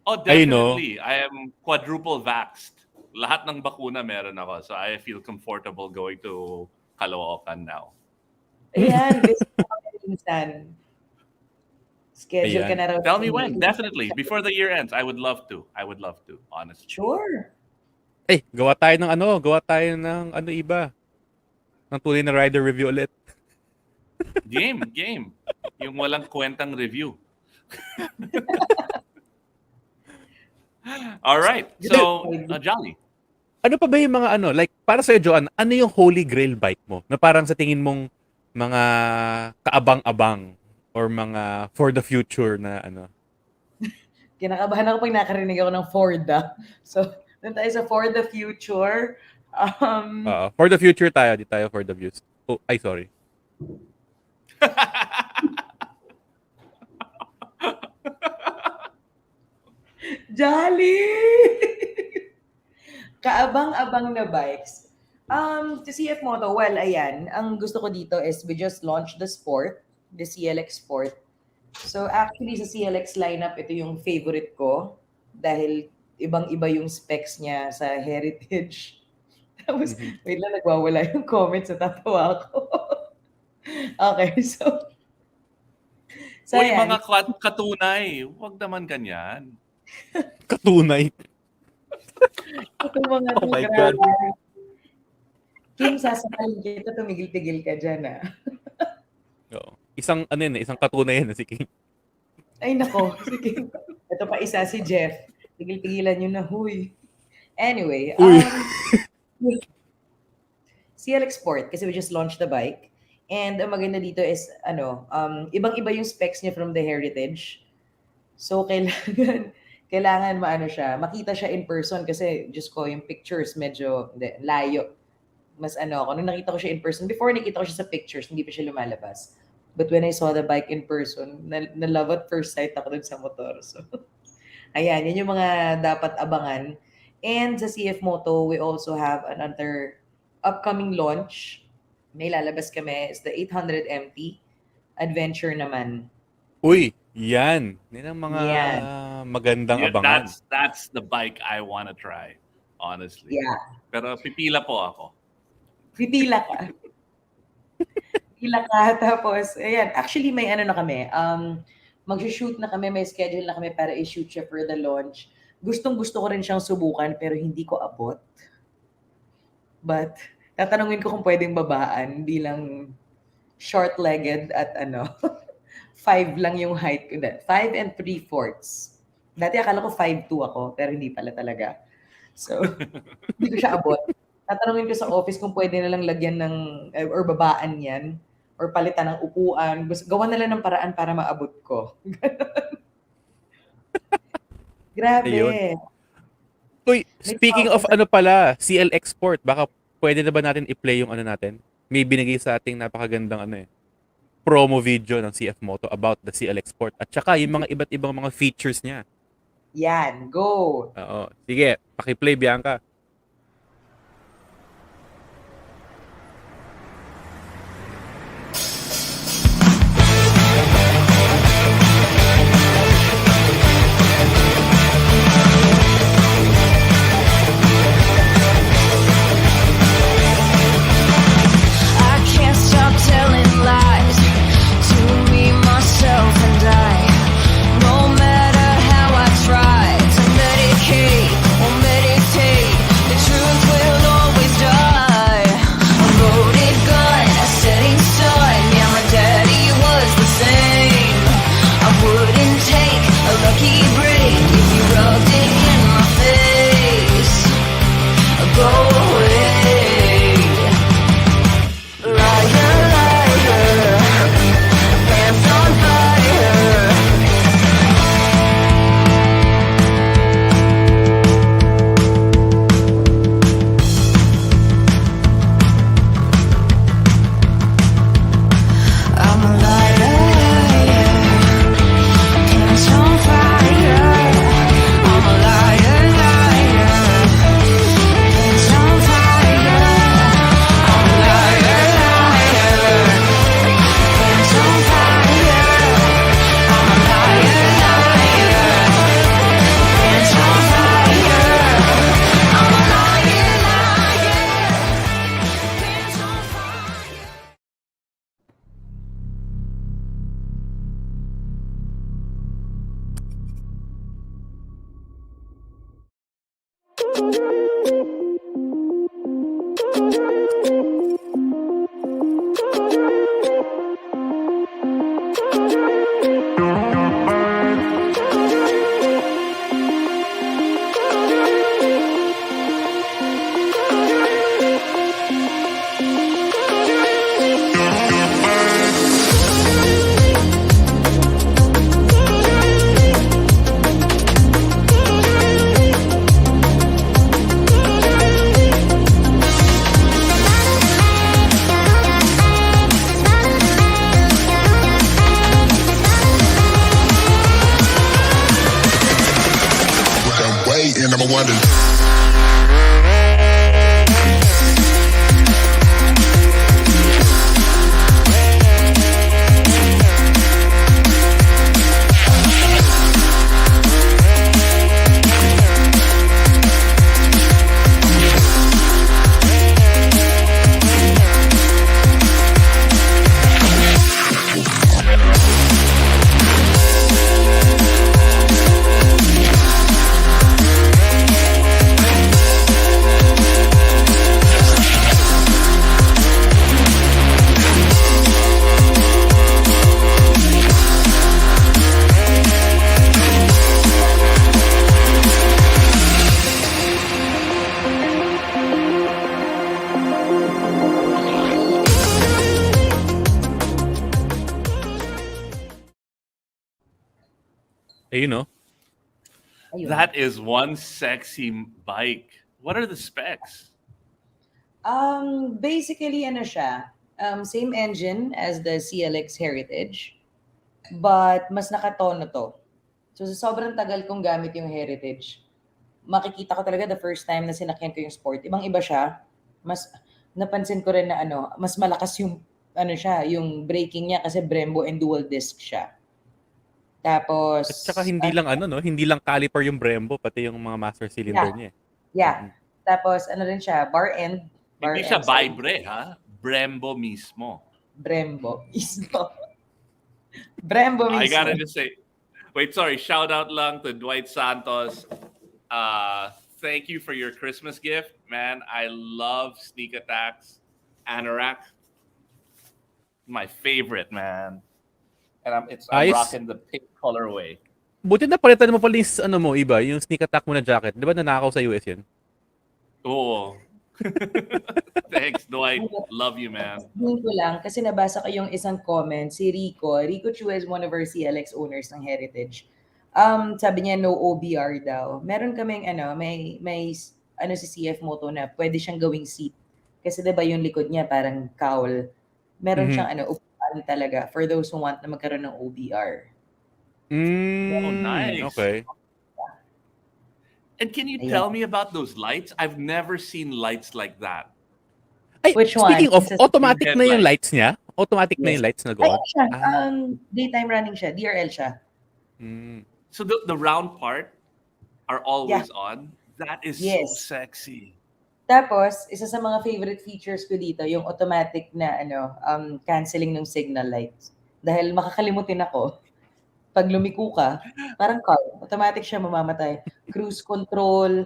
Oh, definitely. I am quadruple vaxxed. Lahat ng bakuna meron ako. So I feel comfortable going to Caloocan now. Ayan, visit mo kami minsan. Schedule ka na raw. Tell me when. Definitely. Before the year ends. I would love to, honestly. Sure. Gawa tayo ng Iba. Ng tunay na rider review ulit. Game. Yung walang kwentang review. All right. So, Jolly. Ano pa ba yung mga like para sa'yo, Joanne, ano yung holy grail bike mo? Na parang sa tingin mong mga kaabang-abang or mga for the future na Kinakabahan ako pag nakarinig ako ng Ford. So, doon tayo sa for the future. For the future tayo, di tayo for the views. Oh, sorry. Jolly! Kaabang-abang na bikes. To CF Moto, well, ayan. Ang gusto ko dito is we just launched the Sport, the CLX Sport. So actually sa CLX lineup, ito yung favorite ko dahil ibang-iba yung specs niya sa Heritage. Tapos, wait lang, nagwawala yung comments, natatawa ako. Okay, so Uy, ayan. mga katunay, huwag naman ganyan. Katunay. Ito mga Oh my God. Kim, sasakalin kita, tumigil-tigil ka dyan, Oo. Isang katunay yan si King. Ay, nako. Sige. Ito pa isa, si Jeff. Tigil-tigilan nyo na, huy. Anyway. CLX Sport, kasi we just launched the bike. And ang maganda dito is, ibang-iba yung specs niya from the Heritage. So, kailangan makita siya in person kasi, just ko, yung pictures medyo layo. Mas nung nakita ko siya in person, before nakita ko siya sa pictures, hindi pa siya lumalabas. But when I saw the bike in person, na love at first sight ako dun sa motor. So, ayan, yan yung mga dapat abangan. And sa CF Moto, we also have another upcoming launch. May lalabas kami, is the 800 MT Adventure naman. Uy, yan. Yan ang mga magandang abangan. That's the bike I wanna try, honestly. Yeah. Pero pipila po ako. Pipila ka. Tapos, ayan, actually may na kami. Mag-shoot na kami, may schedule na kami para i-shoot siya for the launch. Gustong-gusto ko rin siyang subukan pero hindi ko abot. But, tatanungin ko kung pwedeng babaan, hindi lang short-legged at 5 lang yung height ko. 5 and 3/4. Dati akala ko 5'2" ako, pero hindi pala talaga. So, hindi ko siya abot. Tatanungin ko sa office kung pwede na lang lagyan ng, or babaan yan, or palitan ng upuan. Gawa na lang ng paraan para maabot ko. Ayun. Grabe. Uy, May speaking of pausa. ano pala, CL Export, baka pwede na ba natin i-play yung ano natin? May binigay sa ating napakagandang promo video ng CF Moto about the CL Export at saka yung mga iba't ibang mga features niya. Yan, go. Oo. Sige, paki-play Bianca. I can't stop telling lies to me, myself, and I. No matter how I try to medicate or meditate, the truth will always die. A loaded gun, a setting sun. Yeah, my daddy was the same. I wouldn't take a lucky break if you rubbed it in my face. Go away. Liar, liar, pants on fire. I'm a liar, liar, pants on fire. I'm a liar, liar, pants on fire. I'm a liar, liar, pants on fire. I'm a liar, liar, pants on fire. I'm a liar, liar, pants on fire. And I'm wondering. Ayun, no? Ayun. That is one sexy bike. What are the specs? Basically, ano siya, same engine as the CLX Heritage, but mas nakatono to. So, sa sobrang tagal kong gamit yung Heritage, makikita ko talaga the first time na sinakyan ko yung Sport. Ibang-iba siya. Mas, napansin ko rin na mas malakas yung, siya, yung braking niya kasi Brembo and dual disc siya. Tapos, At saka hindi lang no? Hindi lang caliper yung Brembo, pati yung mga master cylinder niya. Yeah. Tapos, rin siya, bar end. Hindi siya vibre, ha? Brembo mismo. Brembo mismo. Brembo mismo. I gotta just say, wait, sorry, shout out lang to Dwight Santos. Thank you for your Christmas gift, man. I love Sneak Attack's Anorak. My favorite, man. And I'm Ayos. rocking the pink colorway. Buti na palitan mo pala yung ano mo, iba, yung sneak attack mo na jacket. Di ba nanakaw sa US yun? Oo. Thanks, Dwight. Love you, man. Sabihin ko lang, kasi nabasa ko yung isang comment, si Rico. Rico Chu is one of our CLX owners ng Heritage. Sabi niya, no OBR daw. Meron kaming, ano si CF Moto na pwede siyang gawing seat. Kasi diba yung likod niya parang cowl. Meron Mhm. siyang, upuan talaga for those who want na magkaroon ng OBR. Oh, Mm, nice. okay. And can you Ayan. tell me about those lights? I've never seen lights like that. Ay, Which speaking one? of, automatic Yung na yung headlight. lights niya? Automatic na Yes. yung lights na Ay, go-on? ano siya? Ah. Daytime running siya. DRL siya. Mm. So the round part are always on. That is so Yes. sexy. Tapos, isa sa mga favorite features ko dito, yung automatic na canceling ng signal lights. Dahil makakalimutin ako, pag lumiko ka, parang car, automatic siya mamamatay. Cruise control,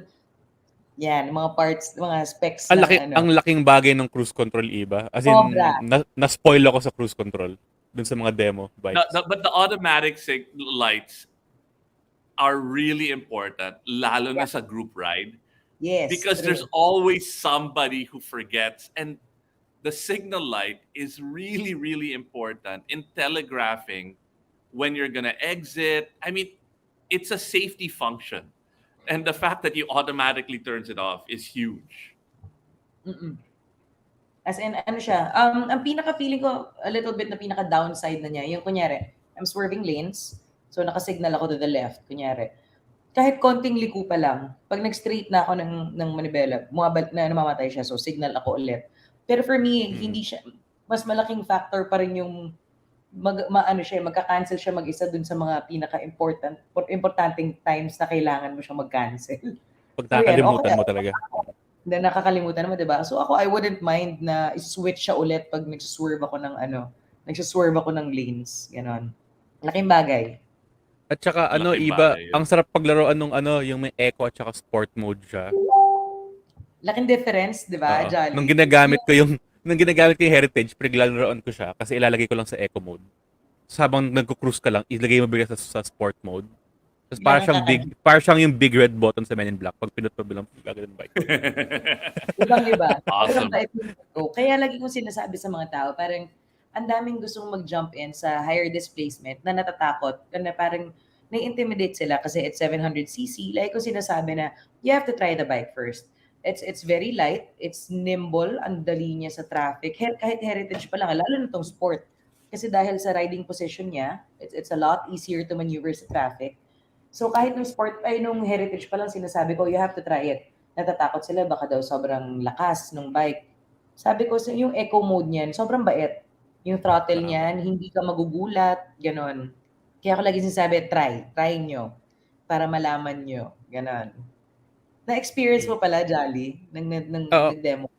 yan, mga parts, mga specs ng Ang laking bagay ng cruise control, iba. As in, Sobra. na-spoil ako sa cruise control dun sa mga demo bikes. But the automatic lights are really important, lalo na sa group ride. Yes. Because true. there's always somebody who forgets. And the signal light is really, really important in telegraphing when you're going to exit. I mean, it's a safety function. And the fact that you automatically turns it off is huge. Mm-mm. As in, ano siya, ang pinaka-feeling ko, a little bit na pinaka-downside na niya, yung kunyari, I'm swerving lanes, so nakasignal ako to the left, kunyari. Kahit konting liko pa lang, pag nag-straight na ako ng manibela, namamatay siya, so signal ako ulit. Pero for me, hindi siya, mas malaking factor pa rin yung magka-cancel siya mag-isa dun sa mga importanteng times na kailangan mo siyang mag-cancel. Pag So, yan, nakalimutan okay. mo talaga. Na nakakalimutan mo, 'di ba? So ako, I wouldn't mind na switch siya ulit pag nagsiswerve ako ng lanes, ganon. Laking bagay. At saka Laking iba, bagay yun. ang sarap paglaruan nung yung may eco at saka sport mode siya. Laking difference, 'di ba, Oo. Jolly? Nung ginagamit ko yung Heritage, pinaglaruan ko siya kasi ilalagay ko lang sa eco mode. So, habang nagko-cruise ka lang, ilagay mo bigla sa sport mode. Tapos para siyang yung big red button sa Men in Black pag pinut mo bilang agad ng bike. Ibang-iba. Awesome. Kaya lagi kong sinasabi sa mga tao, parang ang daming gustong mag-jump in sa higher displacement na natatakot, na parang nai-intimidate sila kasi it's 700cc. Like ko sinasabi na, you have to try the bike first. It's very light, it's nimble, ang dali niya sa traffic. Kahit heritage pa lang, lalo na tong sport. Kasi dahil sa riding position niya, it's a lot easier to maneuver sa traffic. So kahit nung heritage pa lang sinasabi ko, you have to try it. Natatakot sila, baka daw sobrang lakas ng bike. Sabi ko, yung eco mode niyan, sobrang bait. Yung throttle niyan, hindi ka magugulat, ganon. Kaya ako lagi sinasabi, try nyo. Para malaman nyo, ganon. Na-experience mo pala, Jolly, ng Oo. demo.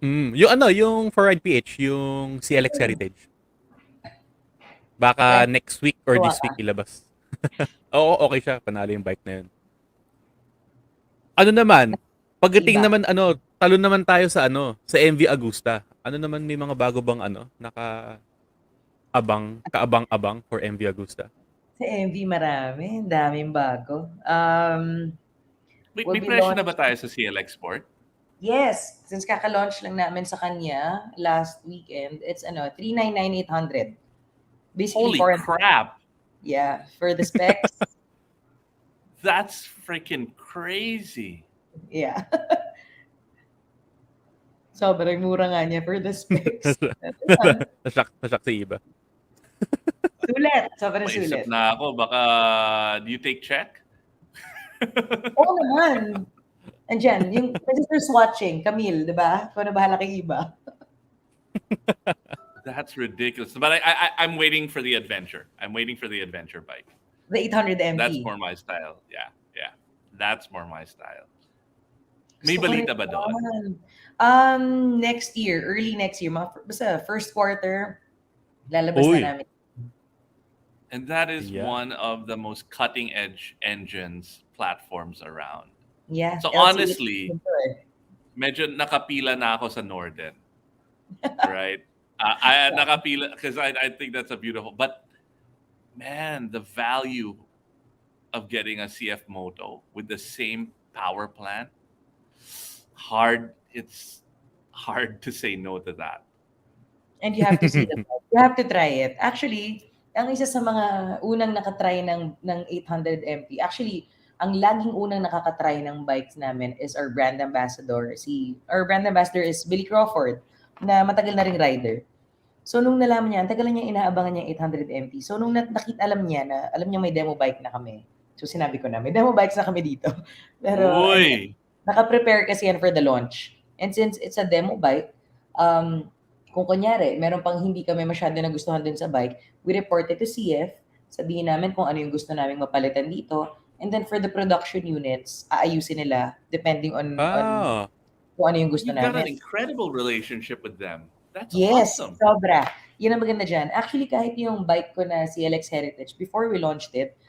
Yung for Ride PH, yung CLX Heritage. Baka next week or this week ilabas. Oo, okay siya. Panalo yung bike na yun. Ano naman, pagdating Ibba. naman talon naman tayo sa sa MV Agusta. Ano naman may mga bago bang kaabang-abang for MV Agusta? Sa MV marami, daming bago. May Will be presyo na launched- ba tayo sa CLX Sport? Yes, since kaka-launch lang namin sa kanya last weekend, it's 399,800. Basically Holy crap! Yeah, for the specs. That's freaking crazy. Yeah. Sobrang mura nga niya for the specs. Nashock si Ibba. Sulit, sobrang Maisip sulit. na ako, baka do you take check? Oo naman. Andyan, yung sisters watching, Camille, di ba? Kung na bahala kay Iba. That's ridiculous. But I'm waiting for the adventure. I'm waiting for the adventure bike. The 800 MT. That's more my style. Yeah. That's more my style. May Gusto ko balita rin ba doon? yan. Next year, early next year, basta first quarter, lalabas Uy. na namin. And that is Yeah. one of the most cutting edge engines platforms around. Yeah. So LCA honestly, ito eh. medyo nakapila na ako sa Norden. Right? I nakapila because I think that's a beautiful, but man, the value of getting a CF Moto with the same power plant, it's hard to say no to that. And you have to see the bike. You have to try it. Actually, ang isa sa mga unang nakatry ng 800 MP, actually, ang laging unang nakakatry ng bikes namin is our brand ambassador. Our brand ambassador is Billy Crawford, na matagal na ring rider. So, nung nalaman niya, ang tagal na niya inaabangan niya 800 MP. So, nung alam niya may demo bike na kami. So, sinabi ko na, may demo bikes na kami dito. Pero, Uy! naka-prepare kasi yan for the launch. And since it's a demo bike, kung kunyari, meron pang hindi kami masyado nagustuhan dun sa bike, we report it to CF, sabihin namin kung ano yung gusto namin mapalitan dito, and then for the production units, aayusin nila depending on kung ano yung gusto You've got an namin. incredible relationship with them. That's Yes, awesome. sobra. Yun ang maganda dyan. Actually, kahit yung bike ko na CLX Heritage, before we launched it,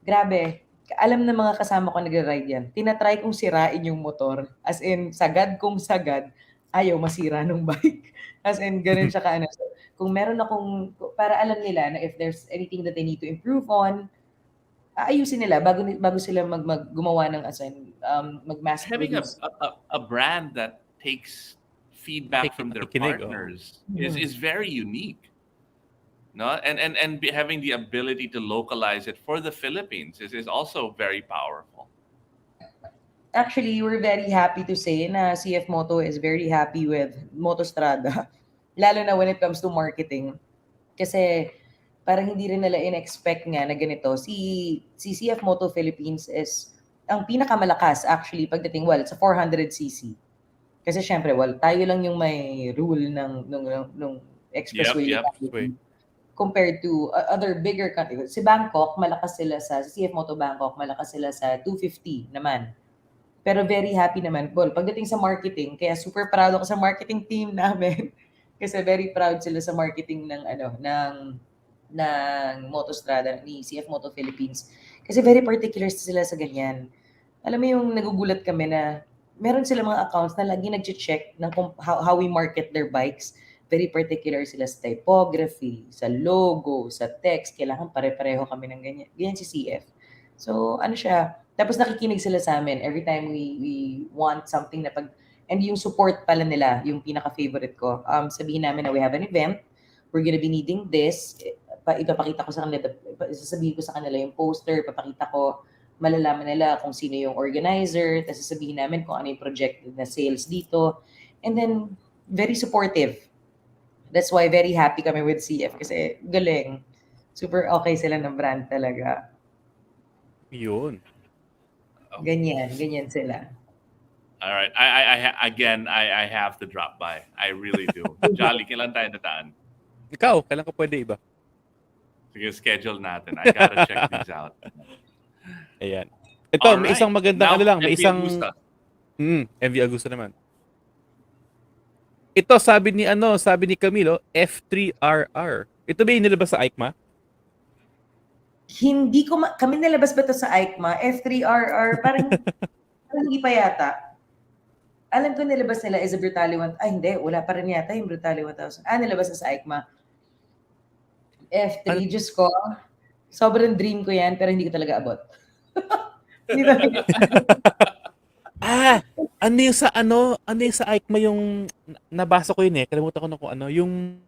grabe, alam na mga kasama ko nag-ride yan. Tinatry kong sirain yung motor. As in, sagad kong sagad, ayaw masira ng bike. As in, ganun siya kaano. So, kung meron akong, para alam nila na if there's anything that they need to improve on, aayusin nila bago sila gumawa ng mag-mass Having produce. a brand that takes feedback from their Nakikinig, partners is very unique. No? And having the ability to localize it for the Philippines is also very powerful. Actually, we're very happy to say na CF Moto is very happy with Motostrada. Lalo na when it comes to marketing. Kasi parang hindi rin nila in-expect nga na ganito. Si CF Moto Philippines is ang pinakamalakas actually pagdating, it's a 400cc. Kasi syempre, tayo lang yung may rule ng expressway. Yep. Compared to other bigger countries. Si Bangkok, malakas sila si CF Moto Bangkok, malakas sila sa 250 naman. Pero very happy naman, pagdating sa marketing, kaya super proud ako sa marketing team namin. Kasi very proud sila sa marketing ng Motostrada ni CF Moto Philippines. Kasi very particular sila sa ganyan. Alam mo yung nagugulat kami na meron sila mga accounts na lagi nag-check ng how we market their bikes. Very particular sila sa typography, sa logo, sa text. Kailangan pare-pareho kami ng ganyan. Ganyan si CF. So, tapos nakikinig sila sa amin every time we want something and yung support pala nila, yung pinaka-favorite ko. Sabihin namin na we have an event, we're gonna be needing this, ipapakita ko sa kanila, sasabihin ko sa kanila yung poster, papakita ko, malalaman nila kung sino yung organizer, tapos sasabihin namin kung ano yung projected na sales dito. And then, very supportive. That's why very happy kami with CF kasi galing. Super okay sila ng brand talaga. Yun. Ganyan sila. All right. I have to drop by. I really do. Jolly, kailan tayo nataan? Ikaw, kailan ka pwede iba? Sige, schedule natin. I gotta check these out. Ayan. Ito, may isang magandang may MV isang Agusta. MV Agusta naman. Ito sabi ni Camilo, F3RR. Ito ba yung nilabas sa EICMA? Hindi ko kami nilabas ba ito sa EICMA? F3RR, parang hindi pa yata. Alam ko nilabas nila is a Brutale 1. Ay, hindi. Wala pa rin yata yung Brutale 1000. Nilabas na sa EICMA. F3, Diyos ko. Sobrang dream ko yan, pero hindi ko talaga abot. Hindi talaga. Ano yung sa EICMA yung nabasa ko yun kalimutan ko na kung ano, yung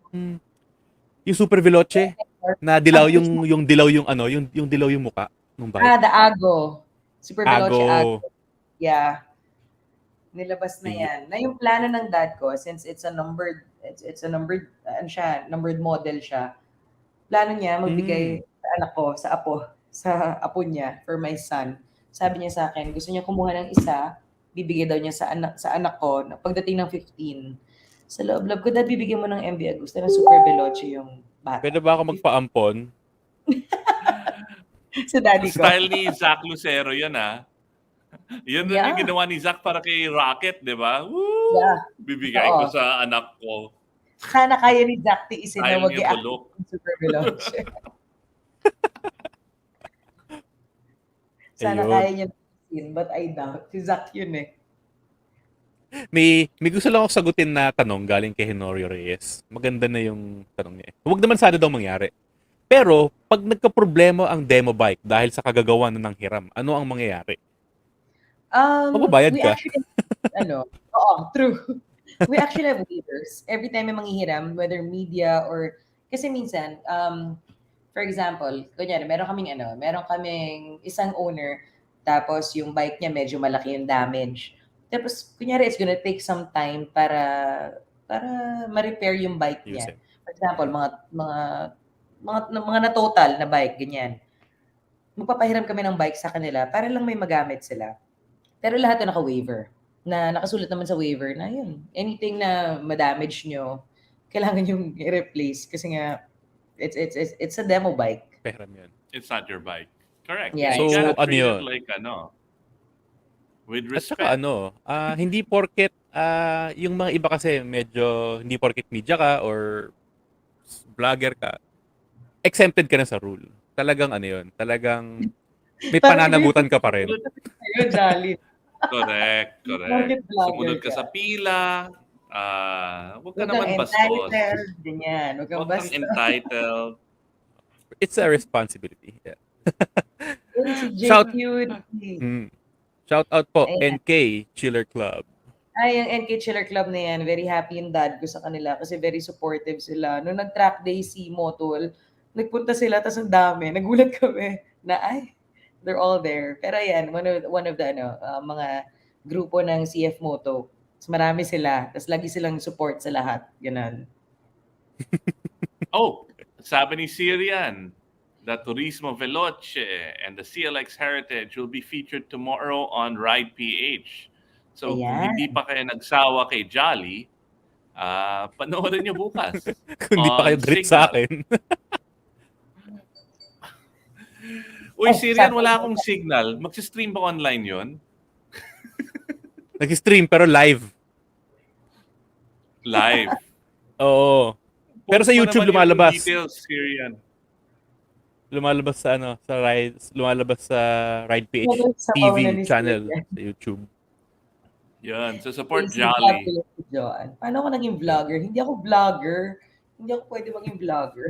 Super Veloce na dilaw yung dilaw yung dilaw yung muka ng bike. The Ago. Super Veloce Ago. Ago. Yeah. Nilabas na yan. Na yung plano ng dad ko, since it's a numbered numbered model siya. Plano niya magbigay sa anak ko, sa apo niya for my son. Sabi niya sa akin, gusto niya kumuha ng isa, bibigay daw niya sa anak ko pagdating ng 15. Sa loob ko, dad, bibigyan mo ng MV Agusta na Super Veloce yung bata. Pwede ba ako magpaampon? Sa daddy ko. Style ni Zach Lucero yun, Yun yung ginawa ni Zach para kay Rocket, di ba? Woo! Yeah. Bibigay ko sa anak ko. Sana kaya ni Zach tiisin na Style wag niya bulok. Super Veloce. Sana Ayun. kaya niya tiisin, but I doubt. Si Zach yun May gusto lang ako sagutin na tanong galing kay Henorio Reyes. Maganda na yung tanong niya. Huwag naman sana daw mangyari. Pero, pag nagka-problema ang demo bike dahil sa kagagawa na ng hiram, ano ang mangyayari? Mababayad We ka. actually, true. We actually have waivers. Every time may manghihiram, whether media or, kasi minsan, for example, kunyari, meron kaming isang owner, tapos yung bike niya medyo malaki yung damage. Tapos, kunyari, it's gonna take some time para ma-repair yung bike niya. Ayusin. For example, mga na-total na bike, ganyan. Magpapahiram kami ng bike sa kanila para lang may magamit sila. Pero lahat na naka-waiver. Na nakasulat naman sa waiver na yun. Anything na ma-damage nyo, kailangan yung i-replace kasi nga it's a demo bike. Peram yun. It's not your bike. Correct. Yeah, You So, gotta ano treat it yun? like with At saka respect. hindi porket, yung mga iba kasi medyo, hindi porket media ka or vlogger ka, exempted ka na sa rule. Talagang talagang may Parang pananagutan ka pa rin. Ayun, Jolly. Correct. Bakit vlogger Sumunod ka ka? sa pila. Huwag ka Huwag kang naman bastos. entitled. Ganyan. Huwag kang Huwag kang basta. entitled. It's a responsibility. Yeah. Yun si Shout- JQ. Shout out po, Ayan. NK Chiller Club. Ay, yung NK Chiller Club na yan, very happy yung dad ko sa kanila kasi very supportive sila. Nung nag-track day si Motol, nagpunta sila, tapos ang dami. Nagulat kami na, they're all there. Pero ayan, one of the mga grupo ng CF Moto. Mas marami sila, tapos lagi silang support sa lahat. Ganun. Oh, sabi ni Sirian, the Turismo Veloce and the CLX Heritage will be featured tomorrow on Ride PH. So kung Ayan. hindi pa kayo nagsawa kay Jolly, panoorin niyo bukas. Kung hindi pa kayo On great Signal. sa akin. Uy, Sirian, sabi wala mo- akong signal. Mag-stream ba online yon? Nag-stream pero live. Live. Oo. Pero sa Post mo YouTube naman yung lumalabas. details, Sirian. Lumalabas sa Ride PH Sa TV paunan ni channel Sirian. sa YouTube. Yan. So support Si Jolly. Joanne. Paano ako naging vlogger? Hindi ako vlogger. Hindi ako pwede maging vlogger.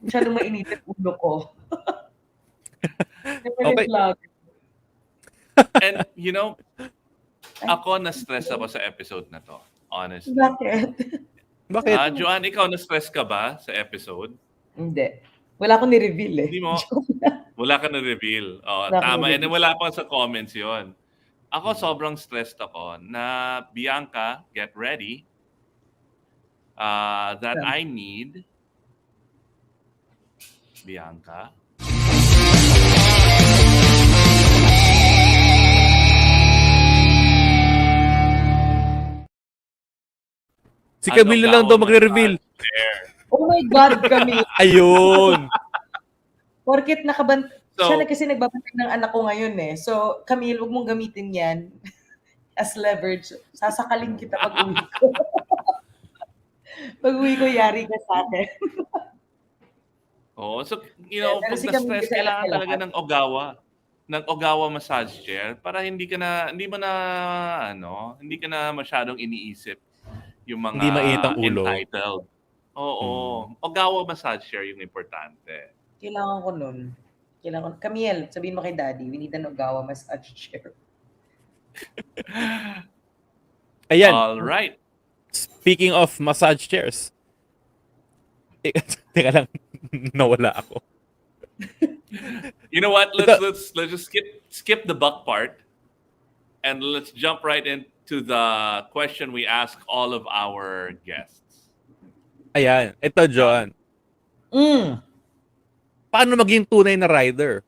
Masyadong mainit ang ulo ko. Hindi pwede Okay. vlogger. And ako na-stress ako sa episode na to. Honestly. Bakit? Bakit? Joanne, ikaw na-stress ka ba sa episode? Hindi. Wala akong ni-reveal eh. Hindi mo. Wala ka na-reveal. Wala akong Tama. And na-reveal. wala pa sa comments yon. Ako sobrang stressed ako na Bianca, get ready. That I need Bianca. Si Camille na lang daw magre-reveal. Oh my God, Camille. Ayun. Porkit So- siya na kasi nagbabantay ng anak ko ngayon eh. So, Camille, huwag mong gamitin yan as leverage. Sasakalin kita pag uwi ko. Pag uwi ko, yari ka sa akin. Oh, so Pero pag si na-stress Camille kasi kailangan alam talaga niya ng OGAWA massage chair para hindi ka na masyadong iniisip yung mga Hindi mainit ang ulo. entitled. Oo. OGAWA massage chair yung importante. Kailangan ko nun. Camille, sabihin mo kay Daddy, we need an OGAWA massage chair. Ayan. All right. Speaking of massage chairs. Teka lang. Nawala ako. You know what? Let's just skip the buck part and let's jump right into the question we ask all of our guests. Ayan. Ito, Joanne. Paano maging tunay na rider?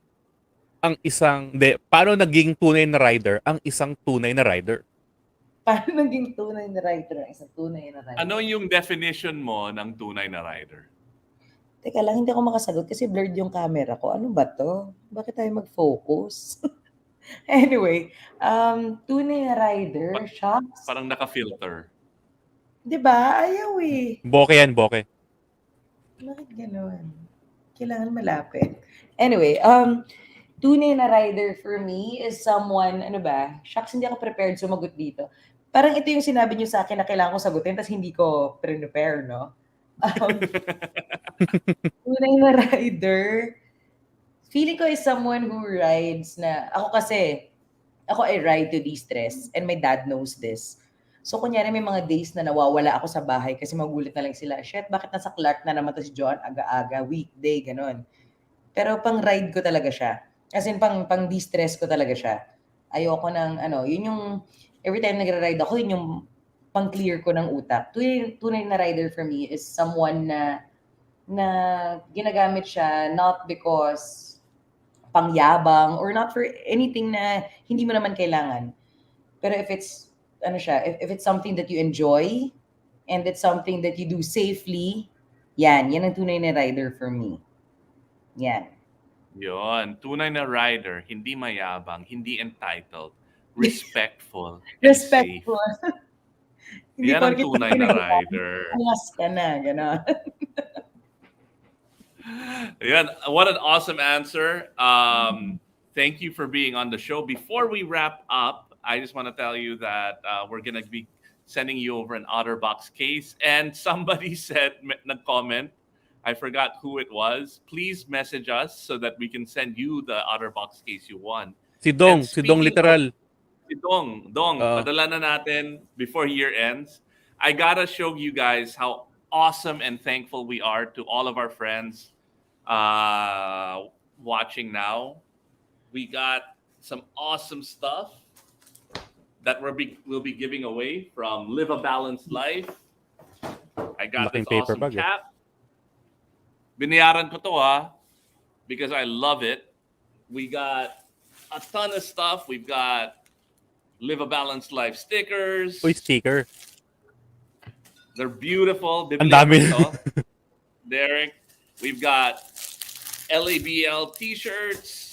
Paano naging tunay na rider ang isang tunay na rider? Paano naging tunay na rider ang isang tunay na rider? Ano yung definition mo ng tunay na rider? Teka lang, hindi ako makasagot kasi blurred yung camera ko. Ano ba to? Bakit tayo mag-focus? Anyway, tunay na rider, shocks. Parang naka-filter. Di ba? Ayaw eh. Boke yan, boke. Bakit gano'n? Kailangan malapit. Anyway, tunay na rider for me is someone, shocks, hindi ako prepared sumagot dito. Parang ito yung sinabi niyo sa akin na kailangan ko sagutin tapos hindi ko prepare, no? Um, tunay na rider, feeling ko is someone who rides na, ako I ride to de-stress and my dad knows this. So, kunyari may mga days na nawawala ako sa bahay kasi magulit na lang sila, shit, bakit nasa Clark na naman to si John aga-aga, weekday, ganon. Pero pang ride ko talaga siya. As in, pang de-stress ko talaga siya. Ayoko ng, yun yung, every time nagra-ride ako, yun yung pang clear ko ng utak. Tunay na rider for me is someone na ginagamit siya not because pangyabang or not for anything na hindi mo naman kailangan. Pero if it's, if it's something that you enjoy and it's something that you do safely, yan ang tunay na rider for me. Yan. Yon, tunay na rider, hindi mayabang, hindi entitled, respectful, and Respectful. safe. Hindi Yan ang porket tunay na rider. angas ka na, gano'n. Yan, what an awesome answer. Thank you for being on the show. Before we wrap up, I just want to tell you that we're going to be sending you over an OtterBox case. And somebody said, nag-comment, I forgot who it was. Please message us so that we can send you the OtterBox case you won. Si Dong speaking literal. Si Dong, padala na natin before year ends. I gotta show you guys how awesome and thankful we are to all of our friends watching now. We got some awesome stuff that we'll be giving away from Live a Balanced Life. I got Laking this paper awesome bag, eh. cap. Binayaran ko to because I love it. We got a ton of stuff. We've got Live a Balanced Life stickers. Uy, sticker. They're beautiful. Ang dami. Derek. We've got LABL t-shirts.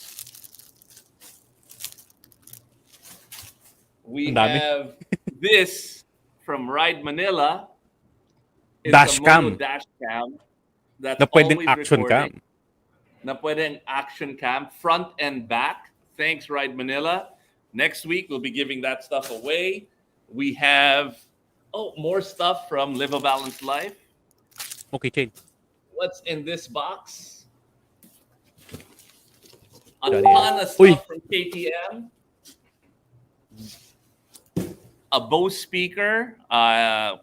We Ang dami. have this from Ride Manila. It's Dash a cam. mono dash cam. That's Na pwedeng always action recording. cam. Na pwedeng action cam, front and back. Thanks, Ride Manila. Next week, we'll be giving that stuff away. We have, more stuff from Live a Balanced Life. Okay, chain. What's in this box? A Got it. ton of Uy. stuff from KTM. A Bose speaker.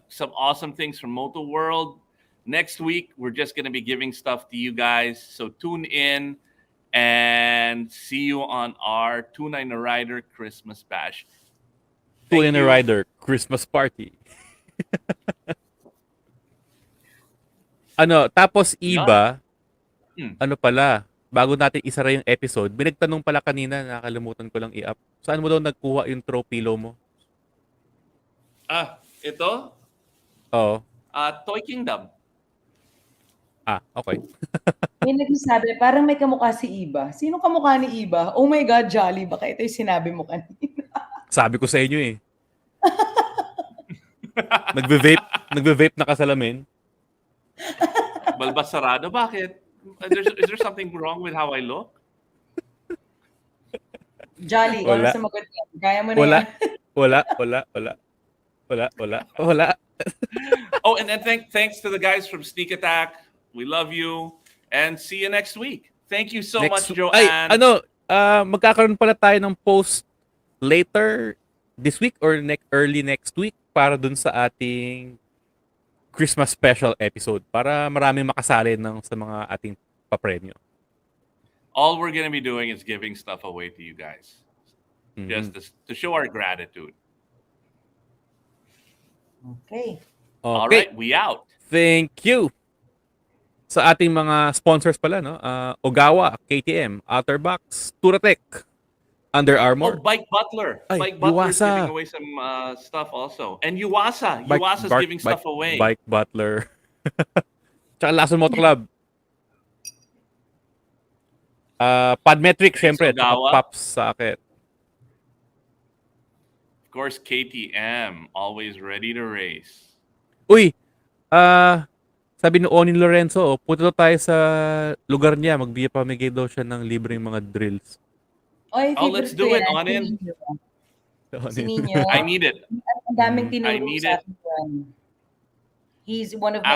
Some awesome things from Moto World. Next week, we're just going to be giving stuff to you guys. So tune in and see you on our Tunay na Rider Christmas Bash. Tunay Thank na you. rider, Christmas party. Tapos Ibba, Hmm. pala, bago natin isara yung episode, binagtanong pala kanina, nakalimutan ko lang i-up. Saan mo daw nagkuha yung throw pillow mo? Ito? Oo. Toy Kingdom. Okay. May nagsasabi, parang may kamukha si Ibba. Sino kamukha ni Ibba? Oh my God, Jolly, baka ito yung sinabi mo kanina. Sabi ko sa inyo eh. Nagve-vape na kasalamin. Balbas sarado. Bakit? Is there something wrong with how I look? Jolly, ikaw Wala. na sumagot yan. Kaya mo na Wala. yan. Wala. Oh, and then thanks to the guys from Sneak Attack. We love you. And see you next week. Thank you so much, Joanne. Magkakaroon pala tayo ng post later this week or early next week para dun sa ating Christmas special episode para maraming makasali sa mga ating papremyo. All we're going to be doing is giving stuff away to you guys. Mhm. Just to show our gratitude. Okay. All Okay. right, we out. Thank you sa ating mga sponsors pala, no? OGAWA, KTM, OtterBox, Turatech, Under Armour. Bike Butler. Ay, Bike Butler's Yuasa. giving away some stuff also. And Yuasa. Bike- Yuasa's Bike- giving stuff away. Bike Butler. Tsaka Lason Moto Club. Podmetric, syempre. Tsaka OGAWA. Pops sa akin. Of course, KTM. Always ready to race. Uy, sabi ni Onin Lorenzo, punta daw tayo sa lugar niya. Magbibigay daw siya ng libreng mga drills. Oy, Let's favorite do ko it, yan, Onin. Si Nino. I need it. Ang daming I tinulong need sa it. akin. He's one of After my